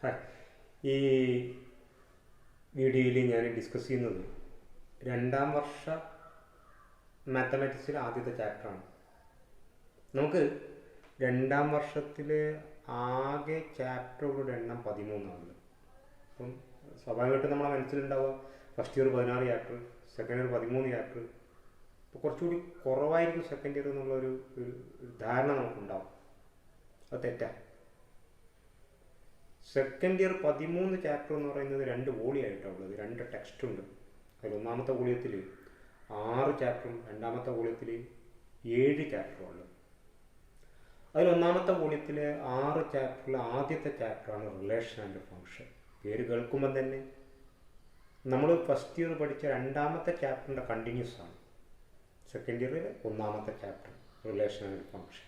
Hi. ഈ വീഡിയോയിൽ ഞാൻ ഡിസ്കസ് ചെയ്യുന്നത് രണ്ടാം വർഷ മാത്തമാറ്റിക്സിലെ ആദ്യത്തെ ചാപ്റ്ററാണ്. നമുക്ക് രണ്ടാം വർഷത്തിലെ ആകെ ചാപ്റ്ററുകളുടെ എണ്ണം 13 അപ്പം സ്വാഭാവികമായിട്ടും നമ്മളെ മനസ്സിലുണ്ടാവുക first year 16 chapter, second year 13 chapter. അപ്പോൾ കുറച്ചുകൂടി കുറവായിരിക്കും സെക്കൻഡ് ഇയർ എന്നുള്ളൊരു ധാരണ നമുക്കുണ്ടാവും. അത് തെറ്റാണ്. സെക്കൻഡ് ഇയർ 13 ചാപ്റ്റർ എന്ന് പറയുന്നത് 2 വോളിയായിട്ടുള്ളത്, 2 ടെക്സ്റ്റ് ഉണ്ട്. അതിൽ ഒന്നാമത്തെ വോളിയത്തിൽ 6 ചാപ്റ്ററും രണ്ടാമത്തെ വോളിയത്തിൽ 7 ചാപ്റ്ററും. അതിൽ ഒന്നാമത്തെ വോളിയത്തിൽ 6 ചാപ്റ്ററിൽ ആദ്യത്തെ ചാപ്റ്ററാണ് റിലേഷൻ ആൻഡ് ഫങ്ഷൻ. പേര് കേൾക്കുമ്പോൾ തന്നെ നമ്മൾ ഫസ്റ്റ് ഇയർ പഠിച്ച രണ്ടാമത്തെ ചാപ്റ്ററിൻ്റെ കണ്ടിന്യൂസ് ആണ് സെക്കൻഡ് ഇയറിൽ ഒന്നാമത്തെ ചാപ്റ്റർ റിലേഷൻ ആൻഡ് ഫങ്ഷൻ.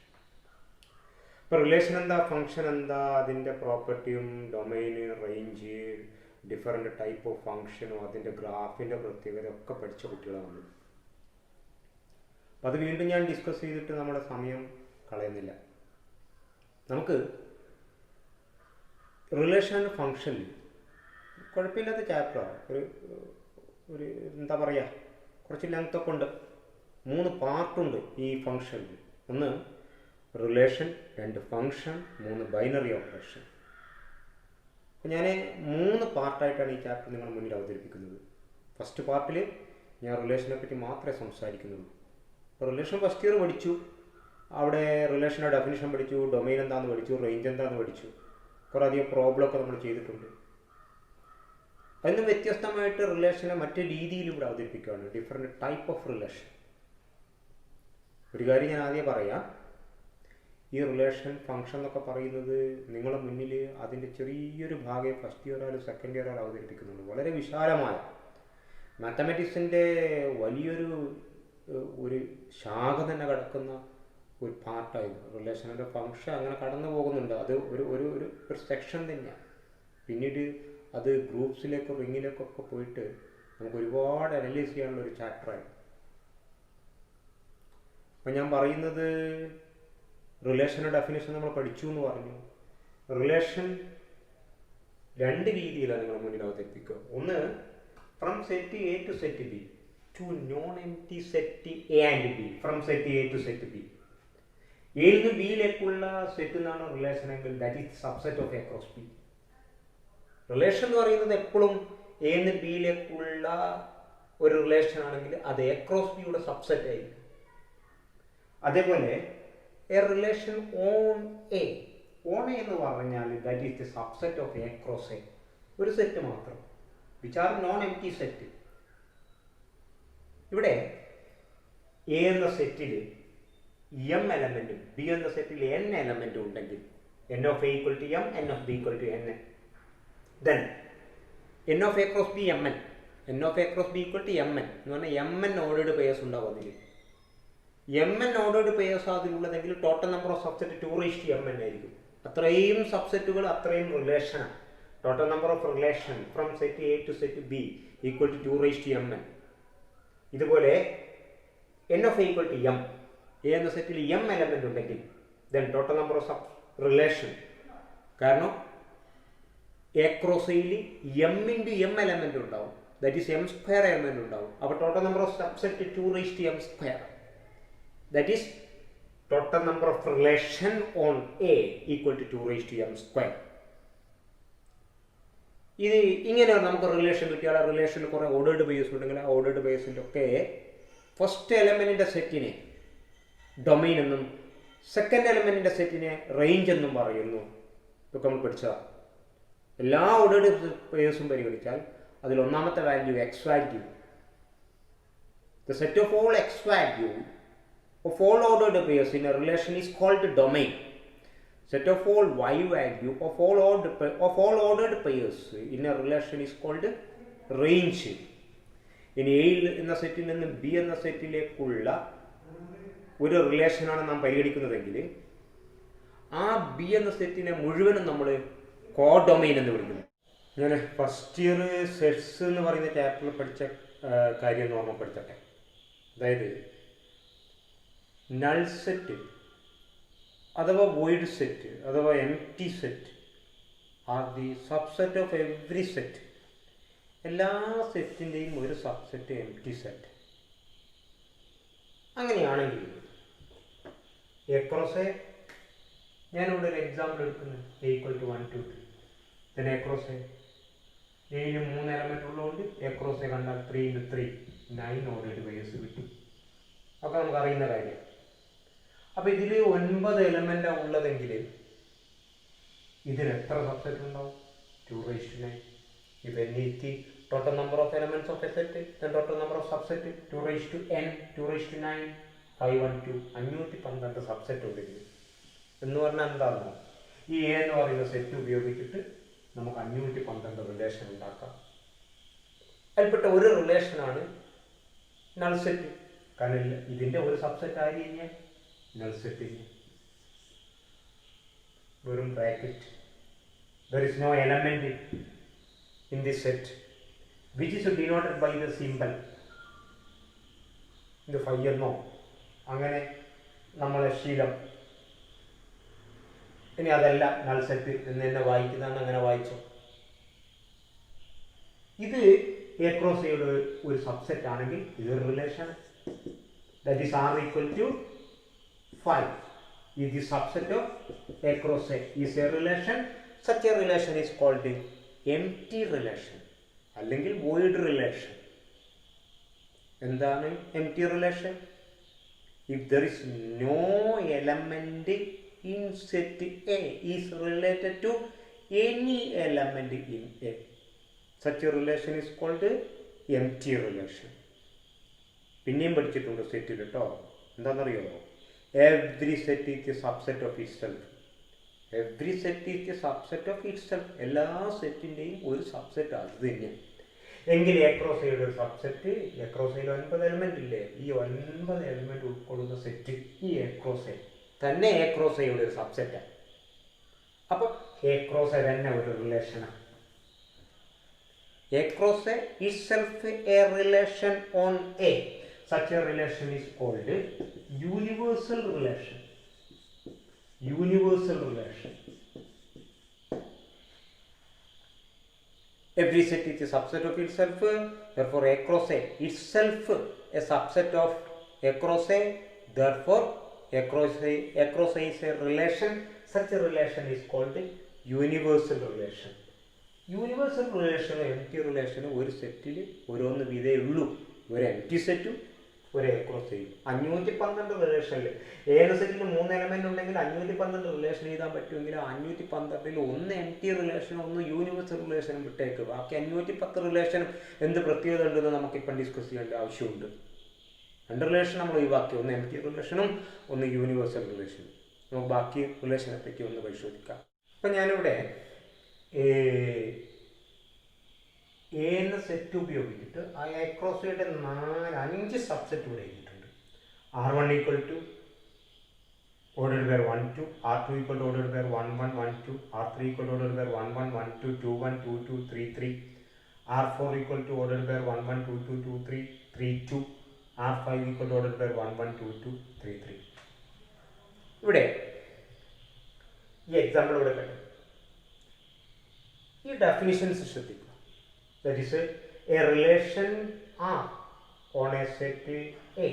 ഇപ്പോൾ റിലേഷൻ എന്താ, ഫങ്ഷൻ എന്താ, അതിൻ്റെ പ്രോപ്പർട്ടിയും domain, range, different type of ഫങ്ഷനും അതിൻ്റെ ഗ്രാഫിൻ്റെ പ്രത്യേകത ഒക്കെ പഠിച്ച കുട്ടികളാണ്. അപ്പം അത് വീണ്ടും ഞാൻ ഡിസ്കസ് ചെയ്തിട്ട് നമ്മുടെ സമയം കളയുന്നില്ല. നമുക്ക് റിലേഷൻ ആൻഡ് ഫങ്ഷനിൽ കുഴപ്പമില്ലാത്ത ചാപ്റ്ററാണ്. ഒരു എന്താ പറയുക, കുറച്ച് ലെങ്ത്തൊക്കെ ഉണ്ട്. 3 പാർട്ടുണ്ട് ഈ ഫങ്ഷനിൽ. ഒന്ന് റിലേഷൻ, 2 ഫങ്ഷൻ, 3 ബൈനറി ഓപ്പറേഷൻ. അപ്പോൾ ഞാൻ 3 പാർട്ടായിട്ടാണ് ഈ ചാപ്റ്റർ നിങ്ങളുടെ മുന്നിൽ അവതരിപ്പിക്കുന്നത്. ഫസ്റ്റ് പാർട്ടിൽ ഞാൻ റിലേഷനെ പറ്റി മാത്രമേ സംസാരിക്കുന്നുള്ളൂ. അപ്പോൾ റിലേഷൻ ഫസ്റ്റ് ഇയർ പഠിച്ചു. അവിടെ റിലേഷൻ്റെ ഡെഫിനിഷൻ പഠിച്ചു, ഡൊമൈൻ എന്താണെന്ന് പഠിച്ചു, റേഞ്ച് എന്താണെന്ന് പഠിച്ചു. കുറേ അധികം പ്രോബ്ലമൊക്കെ നമ്മൾ ചെയ്തിട്ടുണ്ട്. അതിന് വ്യത്യസ്തമായിട്ട് റിലേഷനെ മറ്റു രീതിയിലൂടെ അവതരിപ്പിക്കുകയാണ്, ഡിഫറെൻറ്റ് ടൈപ്പ് ഓഫ് റിലേഷൻ. ഒരു കാര്യം ഞാൻ ആദ്യം പറയാം, ഈ റിലേഷൻ ഫങ്ഷൻ എന്നൊക്കെ പറയുന്നത് നിങ്ങളുടെ മുന്നിൽ അതിൻ്റെ ചെറിയൊരു ഭാഗം ഫസ്റ്റ് ഇയർ ആയാലും സെക്കൻഡ് ഇയർ ആയാലും അവതരിപ്പിക്കുന്നുണ്ട്. വളരെ വിശാലമായ മാത്തമാറ്റിക്സിൻ്റെ ഒരു ശാഖ തന്നെ കിടക്കുന്ന ഒരു പാർട്ടായിരുന്നു റിലേഷൻ്റെ ഫങ്ഷൻ. അങ്ങനെ കടന്നു പോകുന്നുണ്ട്. അത് ഒരു സെക്ഷൻ തന്നെയാണ്. പിന്നീട് അത് ഗ്രൂപ്പ്സിലേക്കോ റിങ്ങിലേക്കൊക്കെ പോയിട്ട് നമുക്ക് ഒരുപാട് അനലൈസ് ചെയ്യാനുള്ള ഒരു ചാപ്റ്ററായി. അപ്പം ഞാൻ പറയുന്നത് റിലേഷൻ്റെ ഡെഫിനേഷൻ നമ്മൾ പഠിച്ചു എന്ന് പറഞ്ഞു. റിലേഷൻ 2 രീതിയിലാണ് നിങ്ങൾ മുന്നിൽ അവതരിപ്പിക്കുക. ഒന്ന്, from set A to set B to non empty set A and B. From set A to set B, എയിൽ നിന്ന് ബിയിലേക്കുള്ള സെറ്റ് എന്നാണ് റിലേഷൻ എങ്കിൽ that is subset of A cross B. Relation എന്ന് പറയുന്നത് എപ്പോഴും എ നിന്ന് ബിയിലേക്കുള്ള ഒരു റിലേഷൻ ആണെങ്കിൽ അത് എ ക്രോസ് ബിയുടെ സബ്സെറ്റ് ആയിരിക്കും. അതേപോലെ എ റിലേഷൻ ഓൺ എ എന്ന് പറഞ്ഞാൽ that is the subset of A cross A. ഒരു സെറ്റ് മാത്രം, which are non empty set. ഇവിടെ എ എന്ന സെറ്റിൽ എം എലമെൻറ്റും ബി എന്ന സെറ്റിൽ എൻ എലമെൻറ്റും ഉണ്ടെങ്കിൽ N of A equal to M, N of B equal to N. Then N of A cross B M N, N of A cross B equal to M N എന്ന് പറഞ്ഞാൽ M N ordered pairs ഉണ്ടാവും. അതിൽ M N ordered pairs അതിലുള്ളതെങ്കിൽ total number of subset 2/m ആയിരിക്കും. അത്രയും സബ്സെറ്റുകൾ, അത്രയും റിലേഷനാണ്. Total number of relation from set A to set B equal to 2/m. ഇതുപോലെ N of A equal to M, A എന്ന സെറ്റിൽ എം എലമെന്റ് ഉണ്ടെങ്കിൽ then total number of relation, കാരണം എ ക്രോസ് എയിൽ എം ഇൻറ്റു എം എലമെന്റ് ഉണ്ടാവും, that is M square element ഉണ്ടാവും. അപ്പോൾ total number of subset 2/m square, that is total number of relation on A equal to 2/m square. ഇത് ഇങ്ങനെ നമുക്ക് relation കിട്ടിയാൽ ആ റിലേഷനിൽ കുറേ ഓർഡേർഡ് ബേസ് ഉണ്ടെങ്കിൽ ആ ഓർഡേർഡ് ബേസിൻ്റെ ഒക്കെ ഫസ്റ്റ് എലമെൻറ്റിൻ്റെ സെറ്റിനെ ഡൊമൈൻ എന്നും സെക്കൻഡ് എലമെൻറ്റിൻ്റെ സെറ്റിനെ റേഞ്ച് എന്നും പറയുന്നു. ഇതൊക്കെ നമ്മൾ പഠിച്ചതാണ്. എല്ലാ ഓർഡേർഡ് ബേസും പരിഗണിച്ചാൽ അതിൽ ഒന്നാമത്തെ value X value, the set of all X value of all ordered pairs in a relation is called domain. Set of all y value of all ordered pairs in a relation is called range. ഇനി A എന്ന സെറ്റിൽ നിന്ന് B എന്ന സെറ്റിലേക്കുള്ള ഒരു റിലേഷനാണ് നാം പരിഗണിക്കുന്നതെങ്കിൽ ആ B എന്ന സെറ്റിനെ മുഴുവനും നമ്മൾ കോഡൊമൈൻ എന്ന് വിളിക്കുന്നു. ഞാൻ ഫസ്റ്റ് ഇയർ സെറ്റ്സ് എന്ന് പറയുന്ന ചാപ്റ്ററിൽ പഠിച്ച കാര്യം എന്ന് ഓർമ്മപ്പെടുത്തട്ടെ. അതായത് നൾ സെറ്റ് അഥവാ വോയിഡ് സെറ്റ് അഥവാ empty set are the subset of every set. എല്ലാ സെറ്റിൻ്റെയും ഒരു സബ്സെറ്റ് എം ടി സെറ്റ്. അങ്ങനെയാണെങ്കിൽ across A, ഞാനിവിടെ ഒരു എക്സാമ്പിൾ എടുക്കുന്നു, A equal to 1 2 3. then across A, എയിൽ 3 എലമെന്റ് ഉള്ളതുകൊണ്ട് across A കണ്ടാൽ 3 into 3 9 ഓർഡേഡ് പേഴ്സ് കിട്ടും. അപ്പോൾ നമുക്ക് അറിയുന്ന കാര്യം. അപ്പോൾ ഇതിൽ 9 എലമെന്റാണ് ഉള്ളതെങ്കിൽ ഇതിന് എത്ര സബ്സെറ്റ് ഉണ്ടാവും? 2/9. If n is the total number of elements of a set, then total number of subset 2/n, 2/9, 512, 512 subset ഉണ്ട് ഇതിൽ. എന്ന് പറഞ്ഞാൽ എന്താണോ, ഈ എ എന്ന് പറയുന്ന സെറ്റ് ഉപയോഗിച്ചിട്ട് നമുക്ക് 512 റിലേഷൻ ഉണ്ടാക്കാം. അതിൽപ്പെട്ട ഒരു റിലേഷനാണ് നൾ സെറ്റ്. കാരണം ഇതിൻ്റെ ഒരു സബ്സെറ്റ് ആയി കഴിഞ്ഞാൽ നൾ സെറ്റ് വെറും bracket. There is no element in this set which is denoted by the symbol ഇത് phi എന്നോ അങ്ങനെ നമ്മളെ ശീലം. ഇനി അതല്ല നൾ സെറ്റ് എന്ന് തന്നെ വായിക്കുന്നതാണ്, അങ്ങനെ വായിച്ചു. ഇത് across A ഒരു സബ്സെറ്റ് ആണെങ്കിൽ ഇതൊരു relation, that is R equal to 5 is the subset of across A is a relation. Such a relation is called empty relation അല്ലെങ്കിൽ void relation. എന്താണ് empty relation? If there is no element in set A is related to any element in A, such a relation is called empty relation. പിന്നെയും പഠിച്ചിട്ടുണ്ട് സെറ്റിൽ കേട്ടോ. എന്താണെന്നറിയോ? Every set is a subset of itself. Every set is a subset of itself. എല്ലാ സെറ്റിൻ്റെയും ഒരു subset അത് തന്നെ. എങ്കിൽ across A ഒരു സബ്സെറ്റ്, across A 9 എലമെന്റ് ഇല്ലേ, ഈ 9 എലമെന്റ് ഉൾക്കൊള്ളുന്ന സെറ്റ് ഈ across A തന്നെ across A ഒരു സബ്സെറ്റാണ്. അപ്പോൾ across A തന്നെ ഒരു റിലേഷനാണ്. Across A itself a relation on A. Such a relation is called universal relation. Universal relation. Every set is a subset of itself. Therefore, across A itself a subset of across A. Therefore, across A is a relation. Such a relation is called universal relation. Universal relation, empty relation, ഒരു സെറ്റിൽ ഓരോന്ന് വീതേ ഉള്ളൂ. ഒരു empty സെറ്റും ഒരു across A. 512 റിലേഷനിൽ ഏത് സെറ്റിൽ 3 element ഉണ്ടെങ്കിൽ 512 relation എഴുതാൻ പറ്റുമെങ്കിൽ 512 ഒന്ന് empty റിലേഷനും ഒന്ന് യൂണിവേഴ്സൽ റിലേഷനും വിട്ടേക്ക്. ബാക്കി 510 റിലേഷനും എന്ത് പ്രത്യേകത ഉണ്ടെന്ന് നമുക്കിപ്പം ഡിസ്കസ് ചെയ്യേണ്ട ആവശ്യമുണ്ട്. 2 റിലേഷൻ നമ്മൾ ഒഴിവാക്കി, ഒന്ന് empty റിലേഷനും ഒന്ന് യൂണിവേഴ്സൽ റിലേഷനും. നമുക്ക് ബാക്കി റിലേഷനെ പറ്റി ഒന്ന് പരിശോധിക്കാം. അപ്പം ഞാനിവിടെ എ എന്ന സെറ്റ് ഉപയോഗിച്ചിട്ട് ആ across Aയുടെ 5 സബ്സെറ്റ് ഇവിടെ എഴുതിയിട്ടുണ്ട്. R1 equal to ordered pair 1 2, R2 equal to ordered pair 1 1 1 2, R3 equal to ordered pair 1 1 1 2 2 1 2 2 3 3, R4 equal to ordered pair 1 1 2 2 2 3 3 2, R5 equal to ordered pair 1 1 2 2 3 3. ഇവിടെ ഈ എക്സാമ്പിൾ ഇവിടെ കണ്ടു. ഈ ഡെഫിനിഷൻസ് ശ്രദ്ധിക്കുക. That is a relation R on a set A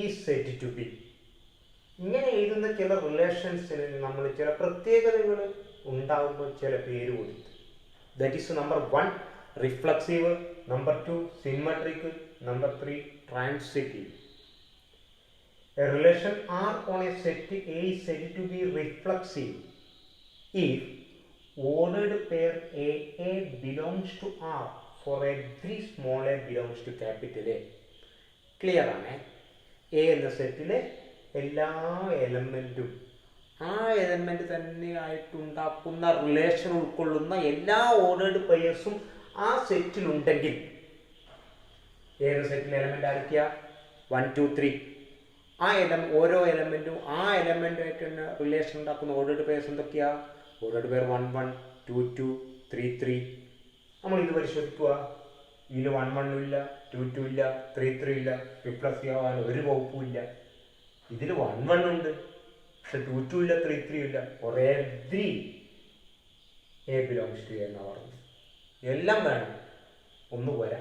is said to be. ഇങ്ങനെ എഴുതുന്ന ചില റിലേഷൻസിന് നമ്മൾ ചില പ്രത്യേകതകൾ ഉണ്ടാകുമ്പോൾ ചില പേര് കൊടുത്തു. That is number 1 reflexive, number 2 symmetric, number 3 transitive. A relation R on a set A is said to be reflexive if ordered pair AA belongs to R for every small a belongs to capital A. Clear ആണ്? A എന്ന സെറ്റിലെ എല്ലാ എലമെൻറ്റും ആ element തന്നെ ആയിട്ടുണ്ടാക്കുന്ന relation ഉൾക്കൊള്ളുന്ന എല്ലാ ordered പെയർസും ആ സെറ്റിലുണ്ടെങ്കിൽ ഏത് സെറ്റിലെ എലമെൻ്റ് ആയിരിക്കുക? 1 2 3. ആ ഓരോ എലമെൻറ്റും ആ എലമെൻറ്റുമായിട്ട് തന്നെ റിലേഷൻ ഉണ്ടാക്കുന്ന ഓർഡേർഡ് പെയർസ് എന്തൊക്കെയാണ്? Ordered pair 1 1 2 2 3 3. നമ്മളിത് പരിശോധിക്കുക. ഇതിൽ 1 1 ഇല്ല, 2 2 ഇല്ല, 3 3 ഇല്ല, റിപ്ലസ് ആവാൻ ഒരു വകുപ്പും ഇല്ല. ഇതിൽ 1 1 ഉണ്ട്, പക്ഷെ 2 2 ഇല്ല, 3 3 ഇല്ല. Every A belongs to A എന്നാണ് പറഞ്ഞത്. എല്ലാം വേണം, ഒന്ന് പോരാ.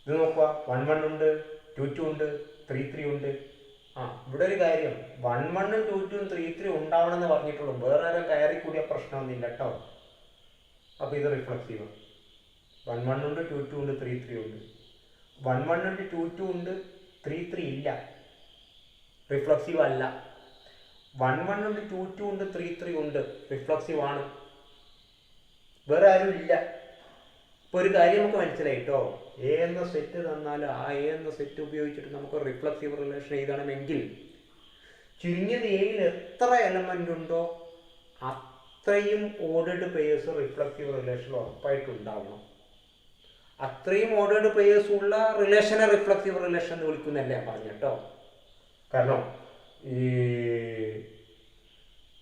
ഇത് നോക്കുക, 1 1 ഉണ്ട്, 2 2 ഉണ്ട്, 3 3 ഉണ്ട്. ഇവിടെ ഒരു കാര്യം, 1 1 2 2 3 3 ഉണ്ടാവണമെന്ന് പറഞ്ഞിട്ടുള്ളൂ. വേറെ ആരും കയറി കൂടിയ പ്രശ്നമൊന്നുമില്ല കേട്ടോ. അപ്പോൾ ഇത് റിഫ്ലക്സീവ്. 1 1 ഉണ്ട്, 2 2 ഉണ്ട്, 3 3 ഉണ്ട്. 1 1 ഉണ്ട്, 2 2 ഉണ്ട്, 3 3 ഇല്ല, റിഫ്ലക്സീവ് അല്ല. 1 1 ഉണ്ട്, 2 2 ഉണ്ട്, 3 3 ഉണ്ട്, റിഫ്ലക്സീവ് ആണ്. വേറെ ആരും ഇല്ല. ഇപ്പോൾ ഒരു കാര്യം നമുക്ക് മനസ്സിലായി കേട്ടോ. എ എന്ന സെറ്റ് തന്നാൽ ആ എ എന്ന സെറ്റ് ഉപയോഗിച്ചിട്ട് നമുക്ക് റിഫ്ലക്സീവ് റിലേഷൻ എഴുതണമെങ്കിൽ ചുരുങ്ങിയത് എയിൽ എത്ര എലമെൻ്റ് ഉണ്ടോ അത്രയും ഓർഡേർഡ് പെയേഴ്സ് റിഫ്ലക്സീവ് റിലേഷൻ ഉറപ്പായിട്ടുണ്ടാവണം. അത്രയും ഓർഡേർഡ് പെയേഴ്സ് ഉള്ള റിലേഷനെ റിഫ്ലക്സീവ് റിലേഷൻ എന്ന് വിളിക്കുന്നല്ലേ പറഞ്ഞു കേട്ടോ. കാരണം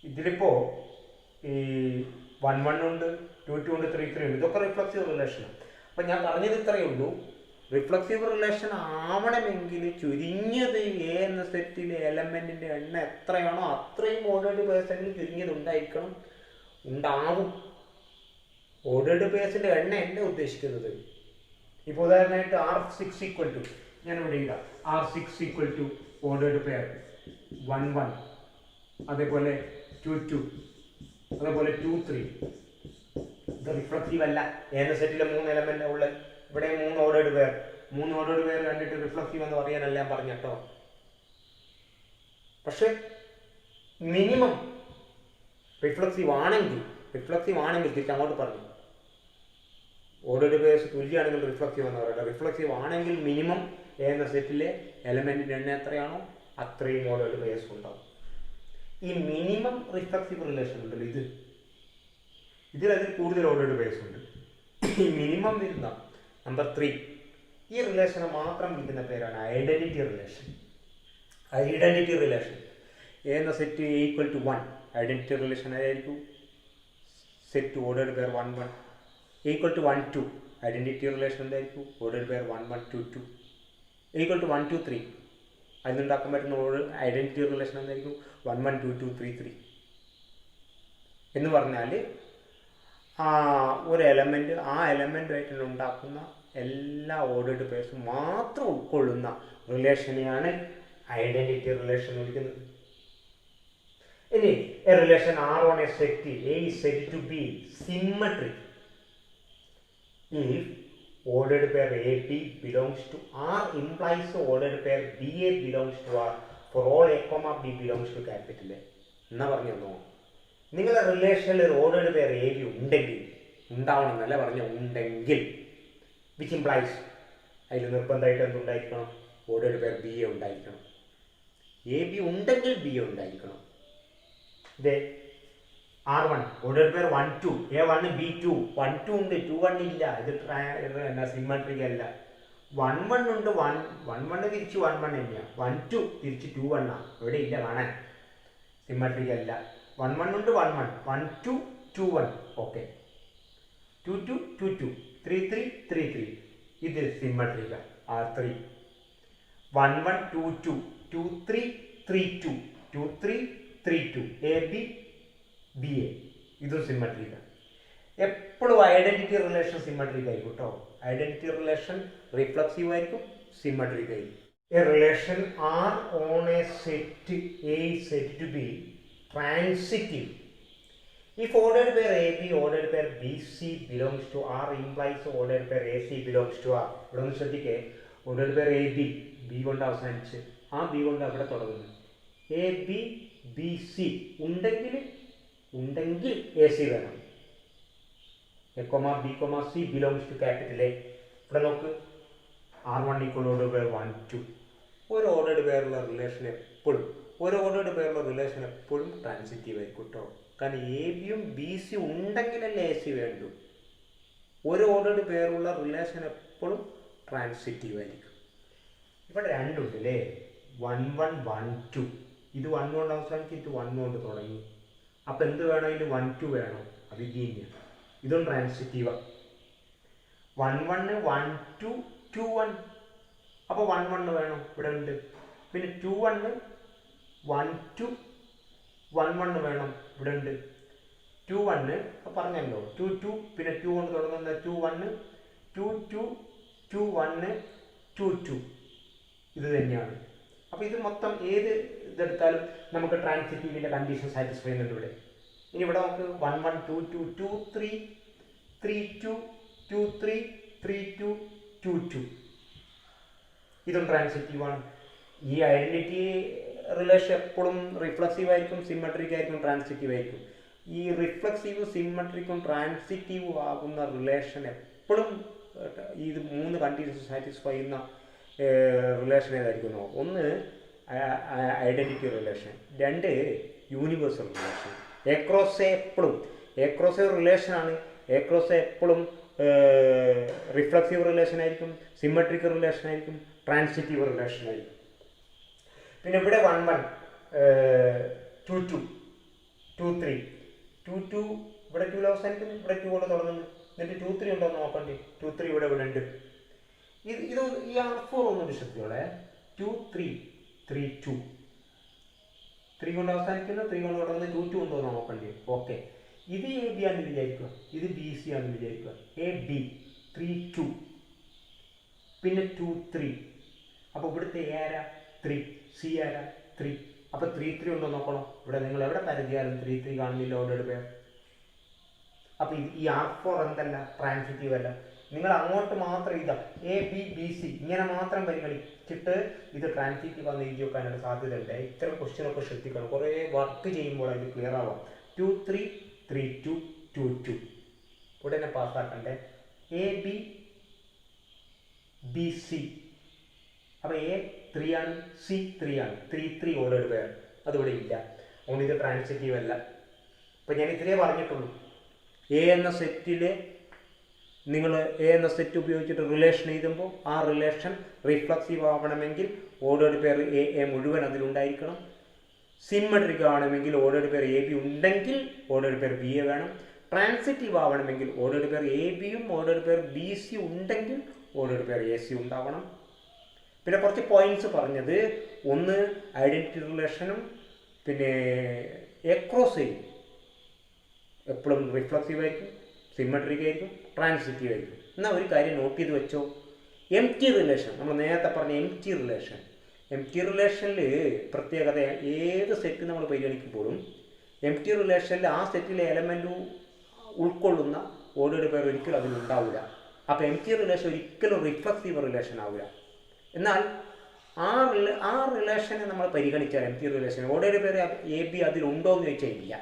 ഇതിലിപ്പോൾ 1 1 ഉണ്ട്, 2 2 ഉണ്ട്, 3 3 ഉണ്ട്, ഇതൊക്കെ റിഫ്ലക്സീവ് റിലേഷനാണ്. അപ്പം ഞാൻ പറഞ്ഞത് ഇത്രയേ ഉള്ളൂ. റിഫ്ലക്സീവ് റിലേഷൻ ആവണമെങ്കിൽ ചുരുങ്ങിയത് എ എന്ന സെറ്റിലെ എലമെൻറ്റിൻ്റെ എണ്ണം എത്രയാണോ അത്രയും ഓർഡേർഡ് പേഴ്സെങ്കിലും ചുരുങ്ങിയത് ഉണ്ടാവും. ഓർഡേർഡ് പേഴ്സിൻ്റെ എണ്ണം അല്ല ഉദ്ദേശിക്കുന്നത്. ഇപ്പോൾ ഉദാഹരണമായിട്ട് R6 ഈക്വൽ ടു, ഞാൻ ഇവിടെ ഇടാം, R6 equal to ordered pair 1 1, അതേപോലെ 2 2, അതേപോലെ 2 3. ഇത് റിഫ്ലക്സീവ് അല്ല. എന്ന സെറ്റിലെ 3 എലമെന്റ് ഉള്ളത്. ഇവിടെ 3 ഓർഡേർഡ് പെയർ കണ്ടിട്ട് റിഫ്ലക്സീവ് എന്ന് പറയാനല്ല ഞാൻ പറഞ്ഞു കേട്ടോ. പക്ഷെ മിനിമം റിഫ്ലക്സീവ് ആണെങ്കിൽ തിരിച്ച് അങ്ങോട്ട് പറഞ്ഞു, ഓർഡേർഡ് പെയർസ് തുല്യമാണെങ്കിൽ റിഫ്ലക്സീവ് എന്ന് പറയുന്നത്. റിഫ്ലക്സീവ് ആണെങ്കിൽ മിനിമം എന്ന സെറ്റിലെ എലമെന്റിന്റെ എണ്ണം എത്രയാണോ അത്രയും ഓർഡേർഡ് പെയർസ് ഉണ്ടാവും. ഈ മിനിമം റിഫ്ലക്സീവ് റിലേഷൻ ഉണ്ടല്ലോ, അതിൽ കൂടുതൽ ഓർഡേർഡ് പെയർസ് ഉണ്ട്. ഈ മിനിമം വരുന്ന നമ്പർ 3, ഈ റിലേഷനെ മാത്രം വിളിക്കുന്ന പേരാണ് ഐഡന്റിറ്റി റിലേഷൻ. എന്ന set A equal to 1, identity relation ആയിരിക്കും. Set ordered pair 1 1. Equal to 1 2, identity relation എന്തായിരിക്കും? Ordered pair 1 1 2 2. ഈക്വൽ ടു 1 2 3, അതിനുണ്ടാക്കാൻ പറ്റുന്ന ഐഡന്റിറ്റി റിലേഷൻ എന്തായിരിക്കും? 1 1 2 2 3 3 എന്ന് പറഞ്ഞാൽ ഒരു എലമെൻറ്റ് ആ എലമെൻറ്റുമായിട്ട് ഉണ്ടാക്കുന്ന എല്ലാ ഓർഡേർഡ് പേഴ്സും മാത്രം ഉൾക്കൊള്ളുന്ന റിലേഷനെയാണ് ഐഡന്റിറ്റി റിലേഷൻ വിളിക്കുന്നത്. ഇനി A relation R on a set A is said to be symmetric if ordered pair AB belongs to R implies ordered pair BA belongs to R for all A, B belongs to capital A. എന്നാ പറഞ്ഞു, നിങ്ങളുടെ റിലേഷനിൽ ഒരു ordered pair A B ഉണ്ടാവണം എന്നല്ല പറഞ്ഞ, ഉണ്ടെങ്കിൽ which implies അതിൽ നിർബന്ധമായിട്ട് എന്തുണ്ടായിരിക്കണം? ഓർഡേർഡ് പെയർ ബി എ ഉണ്ടായിരിക്കണം. എ ബി ഉണ്ടെങ്കിൽ ബി എ ഉണ്ടായിരിക്കണം. ഇതേ R1 ordered pair 1 2, A1 B2, 1 2 ഉണ്ട്, 2 1 ഇല്ല. ഇത് സിമ്മട്രിക് അല്ല. 1 1 ഉണ്ട്, 1 1 തിരിച്ച് 1 1 ഇല്ല, 1 2 തിരിച്ച് 2 1 ആണ്. ഇവിടെ ഇല്ല, കാണാൻ സിമ്മട്രിക് അല്ല. 1 1 ഉണ്ട്, 1 1, 1 2 2 1, ഓക്കെ. 2 2 2 2, 3 3 3 3, ഇത് സിമ്മട്രിക്. R3 1 1 2 2, 2 3 3 2, 2 3 3 2, AB BA, ഇതും സിമ്മട്രിക്. എപ്പോഴും ഐഡന്റിറ്റി റിലേഷൻ സിമ്മട്രിക് ആയിരിക്കും കേട്ടോ. ഐഡന്റിറ്റി റിലേഷൻ റിഫ്ലക്സീവ് ആയിരിക്കും, സിമ്മട്രിക് ആയിരിക്കും. A relation R on a set A is said to be transitive if ordered pair AB, ordered pair BC belongs to R implies ordered pair AC belongs to R. ഇവിടെ ഒന്ന് ശ്രദ്ധിക്കേ, ordered pair AB B കൊണ്ട് അവസാനിച്ച് ആ B കൊണ്ട് അവിടെ തുടങ്ങുന്നു. AB BC ഉണ്ടെങ്കിൽ AC വേണം. A, B, C belongs to capital A. ഇവിടെ നോക്ക്, R1 equal ordered pair 1 2. ഒരു ഓർഡേർഡ് പെയറുള്ള റിലേഷൻ എപ്പോഴും ട്രാൻസിറ്റീവ് ആയിരിക്കും കേട്ടോ. കാരണം എ ബിയും ബി സി ഉണ്ടെങ്കിലല്ലേ എ സി വേണ്ടു. ഒരു ഓർഡേർഡ് പെയറുള്ള റിലേഷൻ എപ്പോഴും ട്രാൻസിറ്റീവ് ആയിരിക്കും. ഇവിടെ രണ്ടുണ്ട് അല്ലേ, 1 1 1 2. ഇത് 1 കൊണ്ട് അവസാനിച്ച് ഇത് 1 കൊണ്ട് തുടങ്ങി. അപ്പം എന്ത് വേണം? ഇതിന് 1 2 വേണം, അത് ഇല്ല. ഇതും ട്രാൻസിറ്റീവാണ്. 1 1 1 2 2 1, അപ്പോൾ 1 1 വേണം, ഇവിടെ ഉണ്ട്. പിന്നെ 2 1 1 2 1 1 വേണം, ഇവിടെ ഉണ്ട്. 2 1 പറഞ്ഞല്ലോ 2 2 പിന്നെ 2 കൊണ്ട് തുടങ്ങുന്ന 2 1 2 2 2 1 2 2 ഇത് തന്നെയാണ്. അപ്പോൾ ഇത് മൊത്തം ഏത് ഇതെടുത്താലും നമുക്ക് ട്രാൻസിറ്റീവിൻ്റെ കണ്ടീഷൻ സാറ്റിസ്ഫൈ ചെയ്യുന്നുണ്ട് ഇവിടെ. ഇനി ഇവിടെ നമുക്ക് 1 1 2 2 2 3 3 2 2 3 3 2 2 2 ഇതും ട്രാൻസിറ്റീവാണ്. ഈ ഐഡൻറ്റിറ്റി റിലേഷൻ എപ്പോഴും റിഫ്ലക്സീവ് ആയിരിക്കും, സിമ്മട്രിക് ആയിരിക്കും, ട്രാൻസിറ്റീവ് ആയിരിക്കും. ഈ റിഫ്ലക്സീവ്, സിമ്മട്രിക്കും ട്രാൻസിറ്റീവും ആകുന്ന റിലേഷൻ എപ്പോഴും ഇത് 3 കണ്ടീഷൻസ് സാറ്റിസ്ഫൈ ചെയ്യുന്ന റിലേഷൻ ഏതായിരിക്കുന്നു? ഒന്ന് identity relation, 2 universal relation. Across എപ്പോഴും എക്രോസ് റിലേഷനാണ്. എക്രോസ് എപ്പോഴും റിഫ്ലക്സീവ് റിലേഷൻ ആയിരിക്കും, സിമ്മട്രിക് റിലേഷൻ ആയിരിക്കും, ട്രാൻസിറ്റീവ് റിലേഷൻ ആയിരിക്കും. പിന്നെ ഇവിടെ 1 1 2 2 2 3 2 2 ഇവിടെ 2 അവസാനിക്കുന്നു, ഇവിടെ 2 കൊണ്ട് തുടങ്ങുന്നു. എന്നിട്ട് 2 3 ഉണ്ടോ എന്ന് നോക്കണ്ടേ? 2 3 ഇവിടെ ഉണ്ട്. ഇത് ഈ R4 ഒന്നും ശ്രദ്ധിച്ചോളെ. 2 3 3 2 3 കൊണ്ട് അവസാനിക്കുന്നു, 3 കൊണ്ട് തുടങ്ങുന്നു, 2 2 ഉണ്ടോ എന്ന് നോക്കണ്ടേ? ഓക്കെ. ഇത് എ ബി ആണെന്ന് വിചാരിക്കുക, ഇത് ബി സി ആണെന്ന് വിചാരിക്കുക. എ ബി 3 2 പിന്നെ 2 3. അപ്പോൾ ഇവിടുത്തെ എ ആരാ? 3. സി ആരാ? 3. അപ്പോൾ 3 3 ഉണ്ടോ നോക്കണം. ഇവിടെ നിങ്ങൾ എവിടെ പരതിയാലും 3 3 കാണുന്നില്ല ഓർഡർ പേർ. അപ്പോൾ ഈ R4 എന്തല്ല? ട്രാൻസിറ്റീവ് അല്ല. നിങ്ങൾ അങ്ങോട്ട് മാത്രം ഇതാ എ ബി ബി സി ഇങ്ങനെ മാത്രം പരിഗണിച്ചിട്ട് ഇത് ട്രാൻസിറ്റീവ് വന്ന് എഴുതി വെക്കാനുള്ള സാധ്യതയുണ്ട്. ഇത്തരം ക്വസ്റ്റ്യനൊക്കെ ശ്രദ്ധിക്കണം. കുറേ വർക്ക് ചെയ്യുമ്പോൾ അത് ക്ലിയർ ആവാം. 2 3 3 2 2 2 ഉടനെ പാസ്സാക്കണ്ടേ. A B B C. അപ്പോൾ എ 3 ആണ്, സി 3 ആണ്. 3 3 ഓർഡർ പേർ അതിവിടെ ഇല്ല. അതുകൊണ്ട് ഇത് ട്രാൻസിറ്റീവ് അല്ല. അപ്പോൾ ഞാൻ ഇത്രയേ പറഞ്ഞിട്ടുള്ളൂ. എ എന്ന സെറ്റിൽ നിങ്ങൾ എ എന്ന സെറ്റ് ഉപയോഗിച്ചിട്ട് റിലേഷൻ എഴുതുമ്പോൾ ആ റിലേഷൻ റിഫ്ലക്സീവ് ആവണമെങ്കിൽ ഓർഡേർഡ് പേർ എ എ മുഴുവൻ അതിലുണ്ടായിരിക്കണം. സിമ്മട്രിക് ആവണമെങ്കിൽ ഓർഡേർഡ് പേർ എ ബി ഉണ്ടെങ്കിൽ ഓർഡേർഡ് പേർ ബി എ വേണം. ട്രാൻസിറ്റീവ് ആവണമെങ്കിൽ ഓർഡേർഡ് പേർ എ ബിയും ഓർഡേർഡ് പേർ ബി സി ഉണ്ടെങ്കിൽ ഓർഡേർഡ് പേർ എ സി ഉണ്ടാവണം. പിന്നെ കുറച്ച് പോയിന്റ്സ് പറഞ്ഞത്, ഒന്ന് ഐഡൻറ്റിറ്റി റിലേഷനും പിന്നെ എക്രോസ് എപ്പോഴും റിഫ്ലക്സീവ് ആയിരിക്കും, സിമ്മട്രിക് ആയിരിക്കും, ട്രാൻസിറ്റീവ് ആയിരിക്കും. എന്നാൽ ഒരു കാര്യം നോട്ട് ചെയ്ത് വെച്ചോ. എം ടി റിലേഷൻ, നമ്മൾ നേരത്തെ പറഞ്ഞ M T relation. M T റിലേഷനിൽ പ്രത്യേകത, ഏത് സെറ്റ് നമ്മൾ പരിഗണിക്കുമ്പോഴും എം ടി റിലേഷനിൽ ആ സെറ്റിലെ എലമെൻറ്റ് ഉൾക്കൊള്ളുന്ന ഓർഡേർഡ് പേർ ഒരിക്കലും അതിലുണ്ടാവില്ല. അപ്പോൾ എം ടി റിലേഷൻ ഒരിക്കലും റിഫ്ലക്സീവ് റിലേഷൻ ആവില്ല. എന്നാൽ ആ റിലേഷനെ നമ്മൾ പരിഗണിച്ചാൽ empty relation ordered pair A B അതിലുണ്ടോ എന്ന് ചോദിച്ചാൽ ഇല്ല.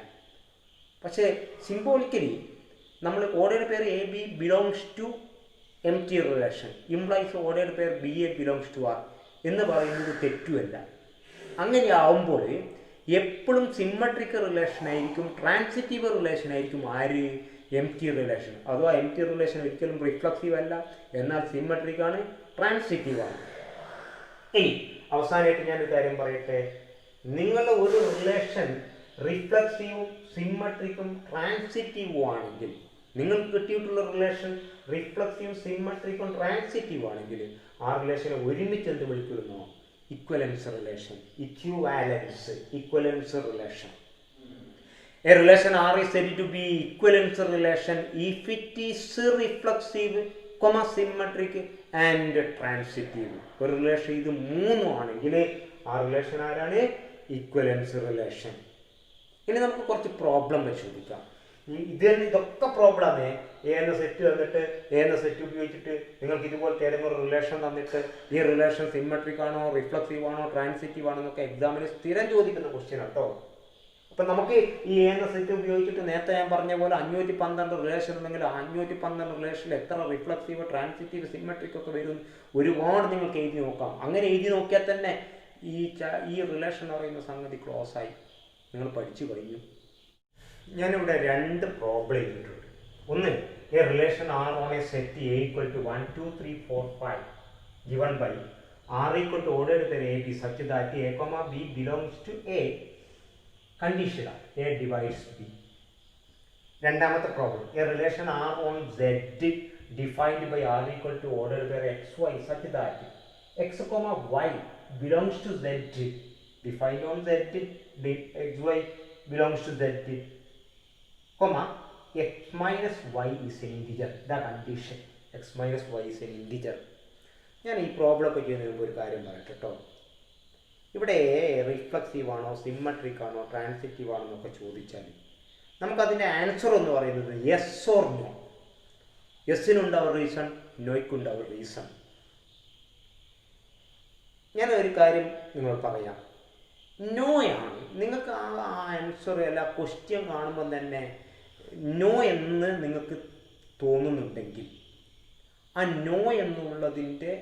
പക്ഷേ സിംബോളിക്കലി നമ്മൾ ordered pair A B belongs to empty relation implies ordered pair B A belongs to R എന്ന് പറയുന്നത് തെറ്റുമല്ല. അങ്ങനെ ആവുമ്പോൾ എപ്പോഴും സിമ്മട്രിക് റിലേഷൻ ആയിരിക്കും, ട്രാൻസിറ്റീവ് റിലേഷൻ ആയിരിക്കും ആര്? Empty relation. അഥവാ എം ടി റിലേഷൻ ഒരിക്കലും റിഫ്ലക്സീവ് അല്ല, എന്നാൽ സിമ്മട്രിക് ആണ്, ട്രാൻസിറ്റീവ് ആണ്. ഇനി അവസാനമായിട്ട് ഞാനൊരു കാര്യം പറയട്ടെ. നിങ്ങളുടെ ഒരു റിലേഷൻ റിഫ്ലക്സീവും സിമ്മട്രിക്കും ട്രാൻസിറ്റീവും ആണെങ്കിൽ, നിങ്ങൾക്ക് കിട്ടിയിട്ടുള്ള റിലേഷൻ റിഫ്ലക്സീവും സിമ്മട്രിക്കും ട്രാൻസിറ്റീവ് ആണെങ്കിൽ ആ റിലേഷനെ ഒരുമിച്ച് എന്ത് വിളിക്കുന്നു? ഇക്വലൻസ് relation, ഇക്വലൻസ് relation. A relation R is said to be equivalence relation if it is reflexive, symmetric and transitive. ഒരു റിലേഷൻ ഇത് മൂന്നും ആണെങ്കിൽ ആ റിലേഷൻ ആരാണ്? ഇക്വലൻസ് റിലേഷൻ. ഇനി നമുക്ക് കുറച്ച് പ്രോബ്ലം പരിശോധിക്കാം. ഇതൊക്കെ പ്രോബ്ലമാണ്. എ എന്ന സെറ്റ് തന്നിട്ട് എ എന്ന സെറ്റ് ഉപയോഗിച്ചിട്ട് നിങ്ങൾക്ക് ഇതുപോലത്തെ ഏതെങ്കിലും റിലേഷൻ തന്നിട്ട് ഈ റിലേഷൻ സിമ്മട്രിക് ആണോ, റിഫ്ലക്സീവ് ആണോ, ട്രാൻസിറ്റീവ് ആണോ എന്നൊക്കെ എക്സാമിന് സ്ഥിരം ചോദിക്കുന്ന ക്വസ്റ്റ്യൻ കേട്ടോ. അപ്പം നമുക്ക് ഈ എ എന്ന സെറ്റ് ഉപയോഗിച്ചിട്ട് നേരത്തെ ഞാൻ പറഞ്ഞ പോലെ 512 റിലേഷൻ ഉണ്ടെങ്കിൽ 512 റിലേഷനിൽ എത്ര റിഫ്ലക്സീവ്, ട്രാൻസിറ്റീവ്, സിമ്മട്രിക് ഒക്കെ വരും ഒരുപാട് നിങ്ങൾക്ക് എഴുതി നോക്കാം. അങ്ങനെ എഴുതി നോക്കിയാൽ തന്നെ ഈ റിലേഷൻ എന്ന് പറയുന്ന സംഗതി ക്ലോസ് ആയി, നിങ്ങൾ പഠിച്ചു കഴിഞ്ഞു. ഞാനിവിടെ 2 പ്രോബ്ലം എഴുതിയിട്ടുണ്ട്. ഒന്ന്, A relation R on A set A equal to 1 2 3 4 5 given by R equal to ordered pair A B such that A comma B belongs to A conditional A divides B. രണ്ടാമത്തെ problem, A relation R on Z defined by R equal to ordered pair X Y such that X comma Y belongs to Z defined on Z X Y belongs to Z comma x minus y is an integer. The condition x minus y is an integer. ഞാൻ ഈ problem ഒക്കെ ചെയ്യുന്നതിന് മുമ്പ് ഒരു കാര്യം പറയട്ടെ കേട്ടോ. ഇവിടെ റിഫ്ലക്സീവ് ആണോ സിമ്മട്രിക് ആണോ ട്രാൻസിറ്റീവ് ആണോ എന്നൊക്കെ ചോദിച്ചാൽ നമുക്കതിൻ്റെ ആൻസർ എന്ന് പറയുന്നത് യെസ് ഓർ നോ. യെസ്സിനുണ്ടാവും റീസൺ, നോയ്ക്കുണ്ടാവും റീസൺ. ഞാൻ ഒരു കാര്യം നിങ്ങൾ പറയാം, നോയാണ്. നിങ്ങൾക്ക് ആ ആൻസർ അല്ല ക്വസ്റ്റ്യൻ കാണുമ്പോൾ തന്നെ നോ എന്ന് നിങ്ങൾക്ക് തോന്നുന്നുണ്ടെങ്കിൽ ആ നോ എന്നുള്ളതിൻ്റെ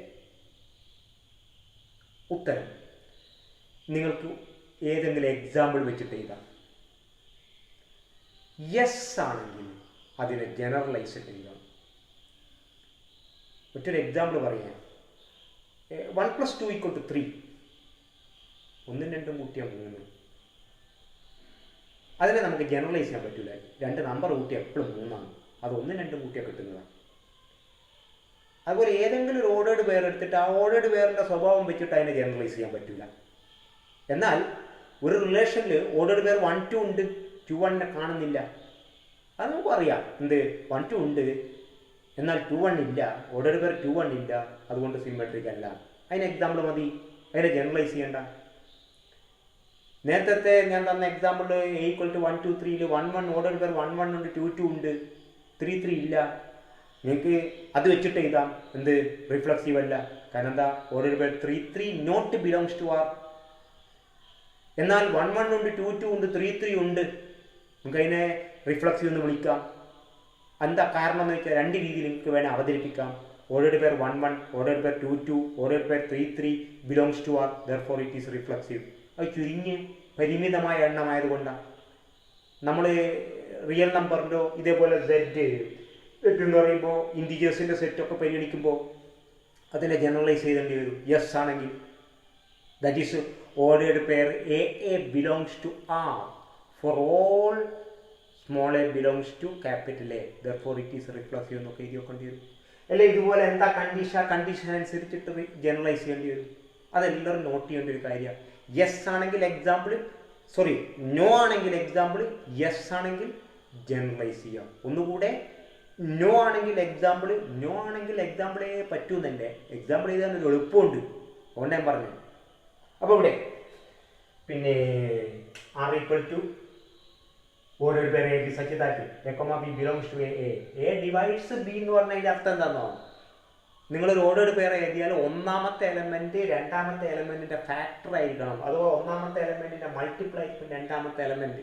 ഉത്തരം നിങ്ങൾക്ക് ഏതെങ്കിലും എക്സാമ്പിൾ വെച്ചിട്ട് എഴുതാം. യെസ് ആണെങ്കിൽ അതിനെ ജനറലൈസ് എഴുതാം. മറ്റൊരു എക്സാമ്പിൾ പറയാം. 1 + 2 = 3. 1 2 കൂട്ടിയാൽ 3. അതിനെ നമുക്ക് ജനറലൈസ് ചെയ്യാൻ പറ്റില്ല. 2 നമ്പർ കൂട്ടിയാൽ എപ്പോഴും 3 ആണ്. അത് 1 2 കൂട്ടിയാൽ കിട്ടുന്നതാണ്. അതുപോലെ ഏതെങ്കിലും ഒരു ഓർഡേർഡ് പെയർ എടുത്തിട്ട് ആ ഓർഡേർഡ് പെയറിൻ്റെ സ്വഭാവം വെച്ചിട്ട് അതിനെ ജനറലൈസ് ചെയ്യാൻ പറ്റില്ല. എന്നാൽ ഒരു റിലേഷനിൽ ഓർഡേർഡ് പെയർ 1 2 ഉണ്ട്, 2 1 കാണുന്നില്ല. അത് നമുക്ക് അറിയാം. എന്ത് 1 2 ഉണ്ട് എന്നാൽ 2 1 ഇല്ല, ഓർഡേർഡ് പെയർ 2 1 ഇല്ല, അതുകൊണ്ട് സിമെട്രിക് അല്ല. അതിന് എക്സാമ്പിൾ മതി, അതിനെ ജനറലൈസ് ചെയ്യണ്ട. നേരത്തെ ഞാൻ തന്ന എക്സാമ്പിൾ A = 1 2 3 1 1 ഓർഡേർഡ് പെയർ 1 1 ഉണ്ട്, 2 2 ഉണ്ട്, 3 3 ഇല്ല. നിങ്ങൾക്ക് അത് വെച്ചിട്ട് എഴുതാം എന്ത് റിഫ്ലക്സീവ് അല്ല. കാരണം എന്താ, ordered pair 3 3 not belongs to R. എന്നാൽ 1 1 ഉണ്ട്, 2 2 ഉണ്ട്, 3 3 ഉണ്ട്, നമുക്ക് അതിനെ റിഫ്ലക്സീവ് എന്ന് വിളിക്കാം. എന്താ കാരണം എന്ന് വെച്ചാൽ 2 രീതിയിൽ നിങ്ങൾക്ക് വേണേൽ അവതരിപ്പിക്കാം. Ordered pair 1 1, ordered pair 2 2, ordered pair 3 3 belongs to R, therefore it is reflexive. അത് ചുരുങ്ങി പരിമിതമായ എണ്ണമായതുകൊണ്ടാണ്. നമ്മൾ റിയൽ നമ്പറിൻ്റെ ഇതേപോലെ സെറ്റ് എന്ന് പറയുമ്പോൾ ഇൻറ്റിജേഴ്സിൻ്റെ സെറ്റൊക്കെ പരിഗണിക്കുമ്പോൾ അതിനെ ജനറലൈസ് ചെയ്തേണ്ടി വരും. യെസ് ആണെങ്കിൽ that is ordered pair A belongs to R for all small a belongs to capital A, therefore it is reflexive എന്നൊക്കെ എഴുതി വെക്കേണ്ടി വരും. അല്ലെ ഇതുപോലെ എന്താ കണ്ടീഷൻ അനുസരിച്ചിട്ട് ജനറലൈസ് ചെയ്യേണ്ടി വരും. അതെല്ലാവരും നോട്ട് ചെയ്യേണ്ട ഒരു കാര്യമാണ്. യെസ് ആണെങ്കിൽ എക്സാമ്പിൾ, നോ ആണെങ്കിൽ എക്സാമ്പിൾ, യെസ് ആണെങ്കിൽ ജനറലൈസ് ചെയ്യാം. ഒന്നുകൂടെ, നോ ആണെങ്കിൽ എക്സാമ്പിളേ പറ്റൂന്നല്ലേ. എക്സാമ്പിൾ ചെയ്താൽ ഒരു എളുപ്പമുണ്ട്, അതുകൊണ്ട് ഞാൻ പറഞ്ഞു. അപ്പോൾ ഇവിടെ പിന്നെ R = ordered pair A B such that A, B belongs to A divides B എന്ന് പറഞ്ഞതിൻ്റെ അർത്ഥം എന്താണെന്നോ, നിങ്ങളൊരു ഓർഡേർഡ് പെയർ എഴുതിയാൽ ഒന്നാമത്തെ എലമെന്റ് രണ്ടാമത്തെ എലമെന്റിന്റെ ഫാക്ടർ ആയിരിക്കണം, അഥവാ ഒന്നാമത്തെ എലമെന്റിന്റെ മൾട്ടിപ്ലൈ രണ്ടാമത്തെ എലമെന്റ്.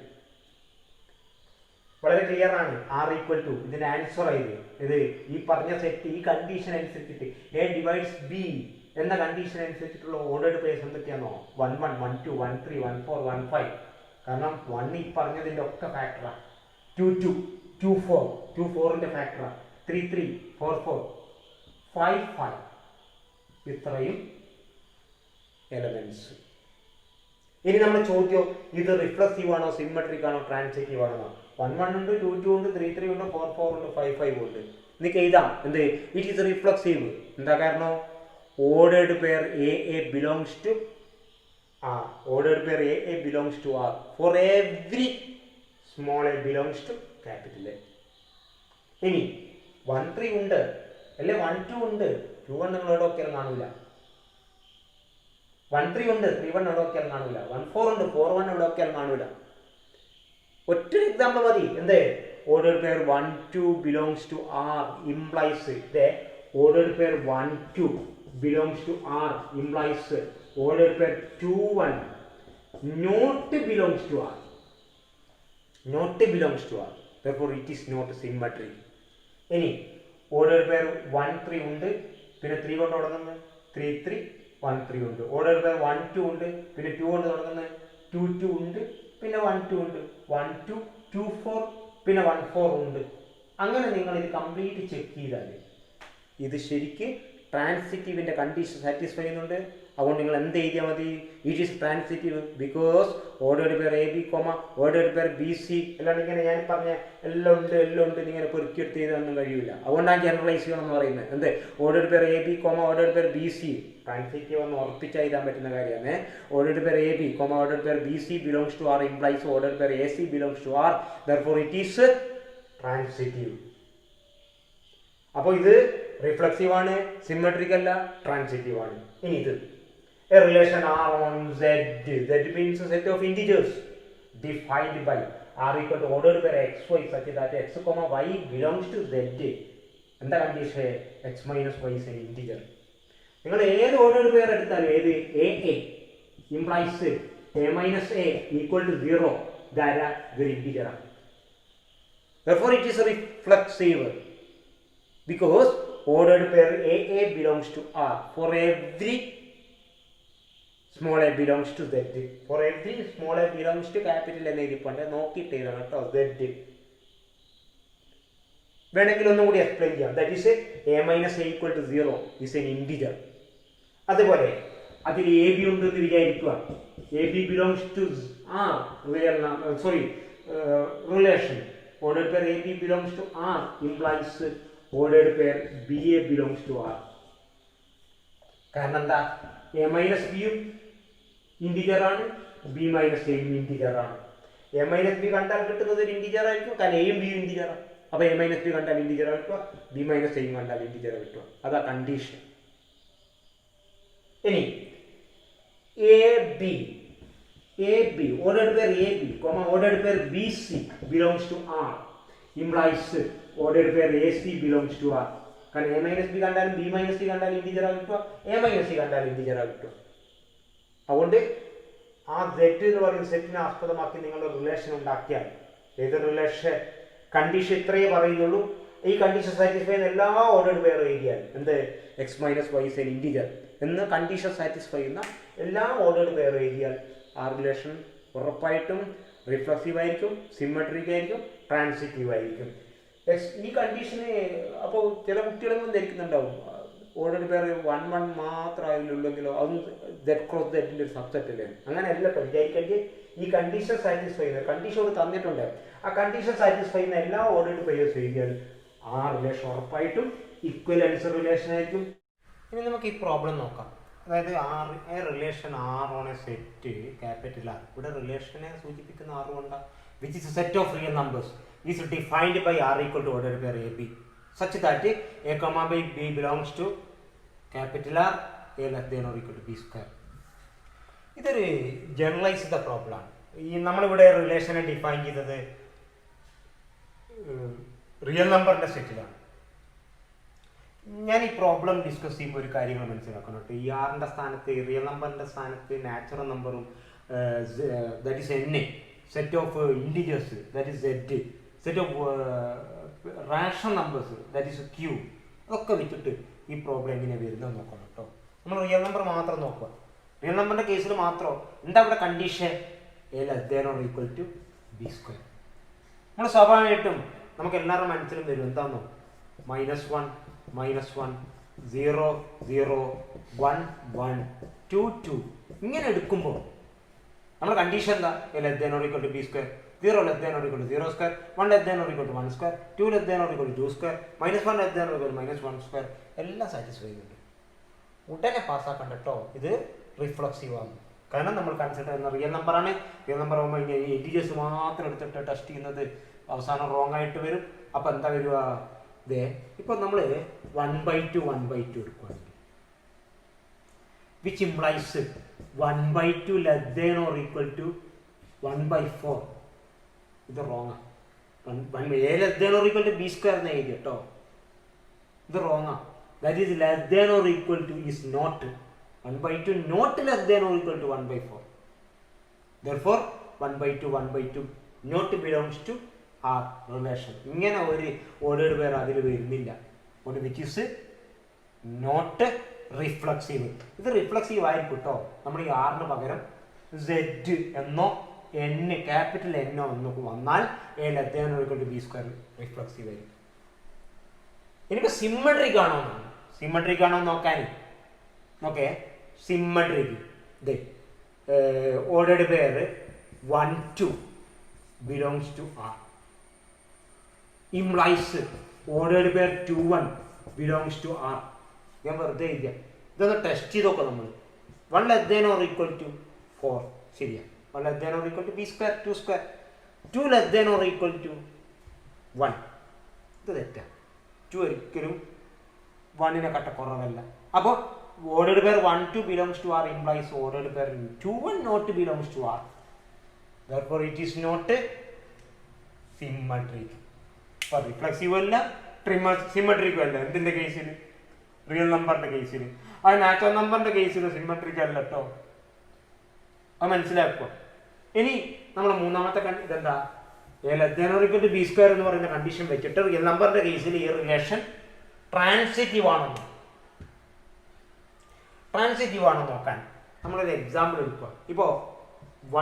വളരെ ക്ലിയർ ആണ്. R = ഇതിന്റെ ആൻസർ ആയത് ഇത് ഈ പറഞ്ഞ സെറ്റ് ഈ കണ്ടീഷൻ അനുസരിച്ചിട്ട് A divides B എന്ന കണ്ടീഷൻ അനുസരിച്ചിട്ടുള്ള ഓർഡേർഡ് പെയർസ് എന്തൊക്കെയാണോ 1 1 1 2 1 3 1 4 1 5. കാരണം 1 ഈ പറഞ്ഞതിൻ്റെ ഒക്കെ ഫാക്ടറാണ്. 2 2 2 4 2 4ന്റെ ഫാക്ടറാണ്. 3 3 4 4 5 5. ഇത്രയും എലമെന്റ്സ്. ഇനി നമ്മൾ ചോദ്യം ഇത് റിഫ്ലക്സീവ് ആണോ സിമെട്രിക് ആണോ ട്രാൻസിറ്റീവ് ആണോ? 1 1 ഉണ്ട്, 2 2 ഉണ്ട്, 3 3 ഉണ്ട്, 4 4 ഉണ്ട്, 5 5 ഉണ്ട്. നിങ്ങൾക്ക് എഴുതാം എന്ത് ഇറ്റ് ഈസ് റിഫ്ലക്സീവ്. എന്താ കാരണം? Ordered pair A belongs to R. Ordered pair A belongs to R. For every small a belongs to capital A. ഇനി 1 3 ഉണ്ട് അല്ലെ 1 2 ഉണ്ട്, 2 1 നിങ്ങൾ എവിടെ നോക്കിയാലും കാണൂല. 1 3 ഉണ്ട്, 3 1 എവിടെ നോക്കിയാലും കാണൂല. 1 4 ഉണ്ട്, 4 1 എവിടെ നോക്കിയാലും കാണൂല. ഒറ്റ എക്സാമ്പിൾ മതി. എന്ത് ordered pair 1 2 belongs to R implies ordered pair 1 2 belongs to R implies ordered pair 2 1 not belongs to R. Not belongs to R. Therefore it is not symmetric. ഇനി ordered pair 1 3 ഉണ്ട്, പിന്നെ 3 കൊണ്ട് തുടങ്ങുന്നത് 3 3 1 3 ഉണ്ട്. ordered pair 1 2 ഉണ്ട്, പിന്നെ 2 കൊണ്ട് തുടങ്ങുന്നത് 2 2 ഉണ്ട്, പിന്നെ 1 2 ഉണ്ട്. 1 2 2 4 പിന്നെ 1 4 ഉണ്ട്. അങ്ങനെ നിങ്ങൾ ഇത് കംപ്ലീറ്റ് ചെക്ക് ചെയ്താൽ ഇത് ശരിക്ക് ട്രാൻസിറ്റീവിൻ്റെ കണ്ടീഷൻ സാറ്റിസ്ഫൈ ചെയ്യുന്നുണ്ട്. അതുകൊണ്ട് നിങ്ങൾ എന്ത് എഴുതിയാൽ മതി? It is transitive because ordered pair AB, ordered pair BC അല്ലാണ്ട് ഇങ്ങനെ ഞാൻ പറഞ്ഞ എല്ലാം ഉണ്ട് ഇങ്ങനെ പെറുക്കിയെടുത്ത് ചെയ്തൊന്നും കഴിയില്ല. അതുകൊണ്ടാണ് ജനറലൈസ് ചെയ്യണം എന്ന് പറയുന്നത്. എന്ത് ordered pair AB, ordered pair BC transitive എന്ന് ഉറപ്പിച്ച് എഴുതാൻ പറ്റുന്ന കാര്യമാണ്. Ordered pair A B comma ordered pair B C belongs to R implies ordered pair A C belongs to R, therefore it is transitive. അപ്പോൾ ഇത് reflexive ആണ്, symmetric അല്ല, transitive ആണ്. ഇനി ഇത് a relation R on Z, Z means a set of integers defined by R equal to ordered pair xy such that x, y belongs to Z. എന്താ condition? x minus y is an integer. നിങ്ങൾ ഏത് ordered pair എടുത്താലും ഏത് a implies a minus a equal to 0, ഇതാരാ? ഇതൊരു integer ആണ്. Therefore it is reflexive because ordered pair a belongs to R. For every small a belongs to Z. For every small a belongs to capital N എഴുതിപ്പണ്ട് നോക്കിയിട്ട് എഴുതണം കേട്ടോ. Z വേണമെങ്കിൽ ഒന്നും കൂടി explain ചെയ്യാം. That is a minus a equal to 0 is an integer. അതുപോലെ അതിൽ A B ഉണ്ടെന്ന് വിചാരിക്കുക. A B belongs to relation ordered pair a b belongs to R implies ordered pair b a belongs to R. കാരണം എന്താ? a minus b യും integer ആണ്, B minus എയും integer ആണ്. എ മൈനസ് ബി കണ്ടാൽ കിട്ടുന്നത് ഒരു ഇന്റിജർ ആയിരിക്കും, കാരണം എയും ബിയും ഇന്റിജർ ആണ്. അപ്പോൾ എ മൈനസ് ബി കണ്ടാൽ ഇന്റിജർ കിട്ടുക, ബി മൈനസ് എയും കണ്ടാൽ ഇന്റിജർ കിട്ടുക. അതാ കണ്ടീഷൻ. ഇനി A B ordered pair A B comma ordered pair B C belongs to R implies ordered pair A C belongs to R. കാരണം എ മൈനസ് ബി കണ്ടാലും B minus C കണ്ടാലും integer കിട്ടുക, A minus C കണ്ടാലും integer കിട്ടുക. അതുകൊണ്ട് ആ Z എന്ന് പറയുന്ന സെറ്റിനെ ആസ്പദമാക്കി നിങ്ങൾ റിലേഷൻ ഉണ്ടാക്കിയാൽ ഏത് റിലേഷൻ കണ്ടീഷൻ ഇത്രയേ പറയുന്നുള്ളൂ. ഈ കണ്ടീഷൻ സാറ്റിസ്ഫൈ ചെയ്യുന്ന എല്ലാ ഓർഡേർഡ് പെയർ എഴുതിയാൽ എന്ത് X minus Y is an integer എന്ന് കണ്ടീഷൻ സാറ്റിസ്ഫൈ ചെയ്യുന്ന എല്ലാ ഓർഡേർഡ് പെയർ എഴുതിയാൽ ആ റിലേഷൻ ഉറപ്പായിട്ടും റിഫ്ലക്സീവ് ആയിരിക്കും, സിമെട്രിക് ആയിരിക്കും, ട്രാൻസിറ്റീവ് ആയിരിക്കും. ഈ കണ്ടീഷന് അപ്പോൾ ചില കുട്ടികളൊന്നും ധരിക്കുന്നുണ്ടാവും ഓർഡേർഡ് പെയർ 1 മാത്രം അതിലുള്ളെങ്കിലോ അതും Z ക്രോസ് Zന്റെ ഒരു സബ്സെറ്റ് അല്ലേ. അങ്ങനെ അല്ല കേട്ടോ വിചാരിക്കേണ്ടത്. ഈ കണ്ടീഷൻ സാറ്റിസ്ഫൈ ചെയ്യുന്ന കണ്ടീഷൻ ഒന്ന് തന്നിട്ടുണ്ട്, ആ കണ്ടീഷൻ സാറ്റിസ്ഫൈ ചെയ്യുന്ന എല്ലാ ഓർഡേർഡ് പെയർസ് എഴുതിയാൽ ആ റിലേഷൻ ഉറപ്പായിട്ടും ഇക്വലൻസ് റിലേഷൻ ആയിരിക്കും. ഇനി നമുക്ക് ഈ പ്രോബ്ലം നോക്കാം. അതായത് relation R on A set capital R. ഇവിടെ റിലേഷനെ സൂചിപ്പിക്കുന്ന ആർ കൊണ്ടാ which is a set of real numbers is defined by R equal to ordered pair A B such that a comma by b belongs to capital R, a less than or equal to b square. ഇതൊരു generalise ചെയ്ത problem ആണ്. ഈ നമ്മളിവിടെ റിലേഷനെ define ചെയ്തത് real നമ്പറിൻ്റെ സെറ്റിലാണ്. ഞാൻ ഈ problem discuss ചെയ്യുമ്പോൾ ഒരു കാര്യങ്ങൾ മനസ്സിലാക്കണം കേട്ടോ. ഈ ആറിൻ്റെ സ്ഥാനത്ത് റിയൽ നമ്പറിൻ്റെ സ്ഥാനത്ത് നാച്ചുറൽ നമ്പറും that is N, set of integers that is set, set of rational numbers that is Q, അതൊക്കെ വെച്ചിട്ട് ഈ പ്രോബ്ലം എങ്ങനെയാണ് വരുന്നത് നോക്കണം കേട്ടോ. നമ്മൾ റിയൽ നമ്പർ മാത്രം നോക്കുക. റിയൽ നമ്പറിൻ്റെ കേസിൽ മാത്രം എന്താ ഇവിടെ condition? A less than or equal to B square. നമ്മൾ സ്വാഭാവികമായിട്ടും നമുക്ക് എല്ലാവരുടെ മനസ്സിലും വരും എന്താണെന്നോ -1 -1 0 0 1 1 2 2 ഇങ്ങനെ എടുക്കുമ്പോൾ നമ്മുടെ കണ്ടീഷൻ എന്താ? A less than or equal to B square, 0 less than or equal to 0 square, 1 less than or equal to 1 square, 2 less than or equal to 2 square, -1 less than or equal to -1 square, എല്ലാം satisfy ചെയ്യുന്നുണ്ട്. ഉടനെ പാസ്സാക്കണ്ട കേട്ടോ. ഇത് reflexive ആണ്. കാരണം നമ്മൾ consider ചെയ്യുന്ന real നമ്പറാണ്. റിയൽ നമ്പർ ആകുമ്പോൾ ഇങ്ങനെ ഇൻറ്റിജേഴ്സ് മാത്രം എടുത്തിട്ട് ടെസ്റ്റ് ചെയ്യുന്നത് അവസാനം റോങ് ആയിട്ട് വരും. അപ്പോൾ എന്താ വരിക? ഇതേ ഇപ്പോൾ നമ്മൾ 1/2 1/2 എടുക്കുകയാണെങ്കിൽ which implies 1/2 less than or equal to 1/4. ഇത് റോങ്ങാ. A less than or equal to B square എന്ന് എഴുതി കേട്ടോ. ഇത് റോങ്ങാ. That is less than or equal to is not 1/2 not less than or equal to 1/4. Therefore 1/2 1/2 not belongs to R relation. ഇങ്ങനെ ഒരു ordered pair അതിൽ വരുന്നില്ല. Which is not reflexive. ഇത് റിഫ്ലക്സീവ് ആയിരിക്കും കേട്ടോ. നമ്മൾ ഈ ആറിന് പകരം Z എന്നോ N ക്യാപിറ്റൽ N എന്നൊക്കെ വന്നാൽ A less than or equal to B square reflexive ആയിരിക്കും. എനിക്ക് സിമ്മട്രിക് ആണോ എന്നാണ്. സിമ്മട്രിക് ആണോ നോക്കാൻ. ഓക്കെ, സിമ്മട്രിക് ഇത് ordered pair 1 2 belongs to R implies ordered pair 2 1 belongs to R. ഞാൻ വെറുതെ ഇല്ല ഇതൊന്ന് ടെസ്റ്റ് ചെയ്ത് നോക്കാം നമ്മൾ. 1 less than or equal to 4 ശരിയാണ്. 1 less than or equal to B square 2 square. 2 less than or equal to 1 ഇത് തെറ്റാണ്. 2 ഒരിക്കലും 1നെ കട്ട കുറവല്ല. അപ്പോൾ ordered pair 1 2 belongs to R implies ordered pair 2 1 not belongs to R. Therefore it is not symmetric. അപ്പോൾ reflexive അല്ല, സിമെട്രിക്കും അല്ല. എന്തിൻ്റെ കേസിൽ? റിയൽ നമ്പറിൻ്റെ കേസിൽ. അത് നാച്ചുറൽ നമ്പറിൻ്റെ കേസിൽ സിമെട്രിക് അല്ല കേട്ടോ. അത് മനസ്സിലാക്കുക. ഇനി നമ്മൾ മൂന്നാമത്തെ ഇതെന്താ? A less than or equal to B square എന്ന് പറയുന്ന കണ്ടീഷൻ വെച്ചിട്ട് റിയൽ നമ്പറിൻ്റെ കേസിൽ ഈ റിലേഷൻ ട്രാൻസിറ്റീവ് ആണെന്ന് നോക്കാൻ നമ്മളൊരു എക്സാമ്പിൾ എടുക്കുക. ഇപ്പോൾ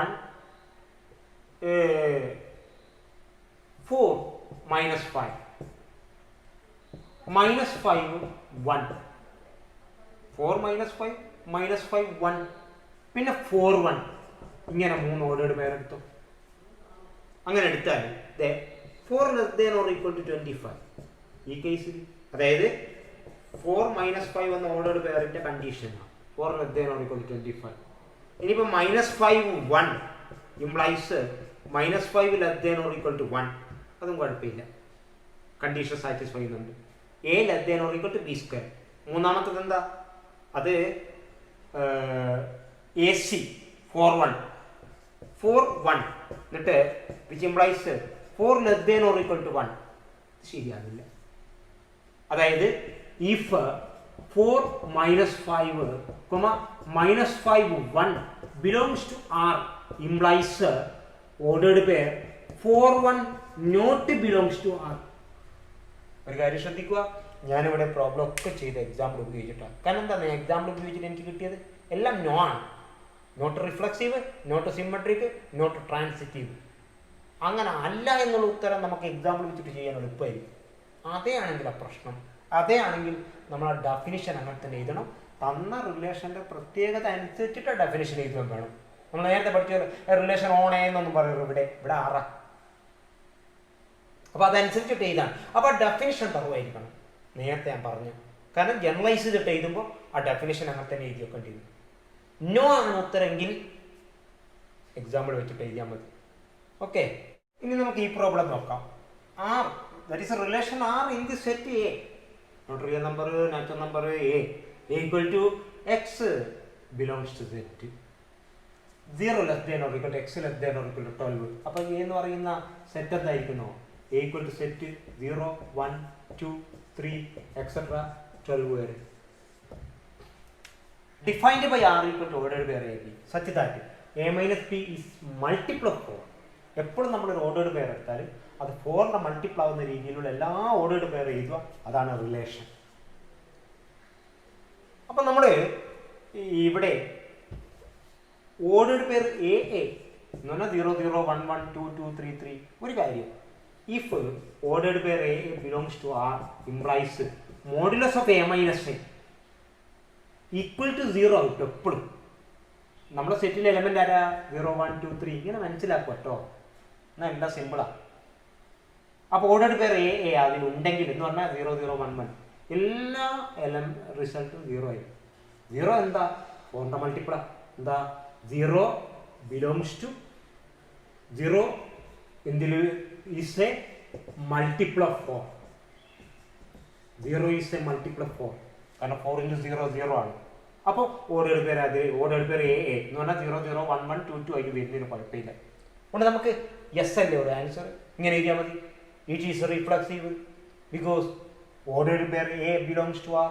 1 4 -5 -5 1 4 -5 -5 1 പിന്നെ 4 1 ഇങ്ങനെ 3 ഓർഡേർഡ് പെയർ എടുത്തു. അങ്ങനെ എടുത്താൽ 4 less than or equal to 25 ഈ കേസിൽ, അതായത് 4 -5 എന്ന ഓർഡേർഡ് പെയറിന്റെ കണ്ടീഷനാണ് 4 less than or equal to 25. ഇനിയിപ്പോൾ -5 1 implies -5 less than or equal to 1. അതും കുഴപ്പമില്ല, കണ്ടീഷൻ സാറ്റിസ്ഫൈ ചെയ്യുന്നുണ്ട്. A less than or equal to B square. മൂന്നാമത്തത് എന്താ? അത് AC 4 1 എന്നിട്ട് which implies 4 less than or equal to 1. ശരിയാകില്ല. അതായത് if 4 -5 -5 1 belongs to R implies ordered pair 4 1 not belongs to R. ഒരു കാര്യം ശ്രദ്ധിക്കുക, ഞാനിവിടെ പ്രോബ്ലം ഒക്കെ ചെയ്ത എക്സാമ്പിൾ ഉപയോഗിച്ചിട്ടാണ്. കാരണം എന്താണ് എക്സാമ്പിൾ ഉപയോഗിച്ചിട്ട് എനിക്ക് കിട്ടിയത്? എല്ലാം നോ ആണ്. Not reflexive, not symmetric, not transitive. അങ്ങനെ അല്ല എന്നുള്ള ഉത്തരം നമുക്ക് എക്സാമ്പിൾ വെച്ചിട്ട് ചെയ്യാൻ എളുപ്പമായിരിക്കും. അതേ ആണെങ്കിലാണ് പ്രശ്നം. അതേ ആണെങ്കിൽ നമ്മൾ ആ ഡെഫിനിഷൻ അങ്ങനെ തന്നെ എഴുതണം. തന്ന റിലേഷൻ്റെ പ്രത്യേകത അനുസരിച്ചിട്ട് ഡെഫിനിഷൻ എഴുതാൻ വേണം. നമ്മൾ നേരത്തെ പഠിച്ച റിലേഷൻ ഓൺ എന്നൊന്നും പറയുള്ളൂ, ഇവിടെ ആറ. അപ്പോൾ അതനുസരിച്ചിട്ട് എഴുതാണ്. അപ്പോൾ ആ ഡെഫിനിഷൻ തറവായിരിക്കണം. നേരത്തെ ഞാൻ പറഞ്ഞു. കാരണം ജനറലൈസ് ചെയ്തിട്ട് എഴുതുമ്പോൾ ആ ഡെഫിനിഷൻ അങ്ങനെ തന്നെ എഴുതി വെക്കേണ്ടി വരും. നോ ആണ് ഉത്തരെങ്കിൽ എക്സാമ്പിൾ വെച്ചിട്ട് എഴുതിയാൽ മതി. ഓക്കെ, ഇനി നമുക്ക് ഈ പ്രോബ്ലം നോക്കാം. R, that is a relation R in the set A. Not real number, natural number A equal to X belongs to Z. 0 less than or equal to X less than or equal to 12. അപ്പോൾ A എന്ന് പറയുന്ന set എന്തായിരിക്കുന്നു? A equal to set 0 1 2 3 etc 12 വരെ. Defined by R equal to ordered pair AB such that A minus B is multiple of 4. എപ്പോഴും നമ്മളൊരു ordered pair എടുത്താൽ അത് 4ന്റെ multiple ആവുന്ന രീതിയിലുള്ള എല്ലാ ഓർഡേർഡ് പെയർ എഴുതുക. അതാണ് റിലേഷൻ. അപ്പം നമ്മൾ ഇവിടെ ഓർഡേർഡ് പെയർ എ എന്ന് പറഞ്ഞാൽ 0 0 1 1 2 2 3 3. ഒരു കാര്യം, if ordered pair A belongs to R implies modulus of A minus A equal to 0 ആവും എപ്പോഴും. നമ്മുടെ സെറ്റിലെ എലമെന്റ് ആരാ? 0 1 2 3. ഇങ്ങനെ മനസ്സിലാക്കുക കേട്ടോ, എന്നാൽ എല്ലാം സിമ്പിളാണ്. അപ്പോൾ ഓർഡേർഡ് പെയർ എ അതിലുണ്ടെങ്കിൽ എന്ന് പറഞ്ഞാൽ 0 0 1 1 എല്ലാ റിസൾട്ടും 0 ആയിരിക്കും. 0 എന്താ? 4ന്റെ മൾട്ടിപ്പിളാ. എന്താ? 0 ബിലോങ്സ് ടു 0 എന്തിൽ is a multiple of 4. 0 is a multiple of 4. കാരണം 4 × 0 0 ആണ്. അപ്പോൾ ഓർഡേർഡ് പെയർ എ എന്ന് പറഞ്ഞാൽ 0 0 1 1 2 2 അതിന് വരുന്നതിന് കുഴപ്പമില്ല. അതുകൊണ്ട് നമുക്ക് യെസ് അല്ലേ ഒരു ആൻസർ. ഇങ്ങനെ എഴുതിയാൽ മതി. It is reflexive because ordered pair A belongs to R.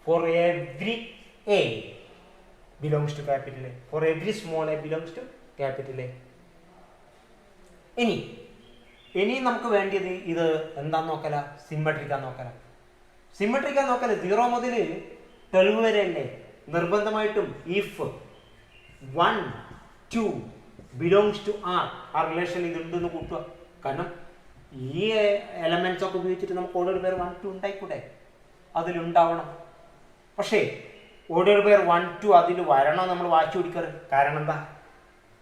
For every A belongs to capital A. For every small A belongs to capital A. ഇനി നമുക്ക് വേണ്ടിയത് ഇത് എന്താന്ന് നോക്കല? സിമെട്രിക്കാന്ന് നോക്കല. 0 മുതൽ 12 വരെ അല്ലേ നിർബന്ധമായിട്ടും ഇഫ് 1 2 ബിലോങ്സ് ടു ആർ ആ റിലേഷൻ ഇതുണ്ടെന്ന് കൂട്ടുക. കാരണം ഈ എലമെന്റ്സ് ഒക്കെ ഉപയോഗിച്ചിട്ട് നമുക്ക് ഓർഡേർഡ് പെയർ 1 2 ഉണ്ടായിക്കൂടെ? അതിലുണ്ടാവണം. പക്ഷേ ഓർഡേർഡ് പെയർ 1 2 അതിൽ വരണം നമ്മൾ വാശി പിടിക്കാറ്. കാരണം എന്താ?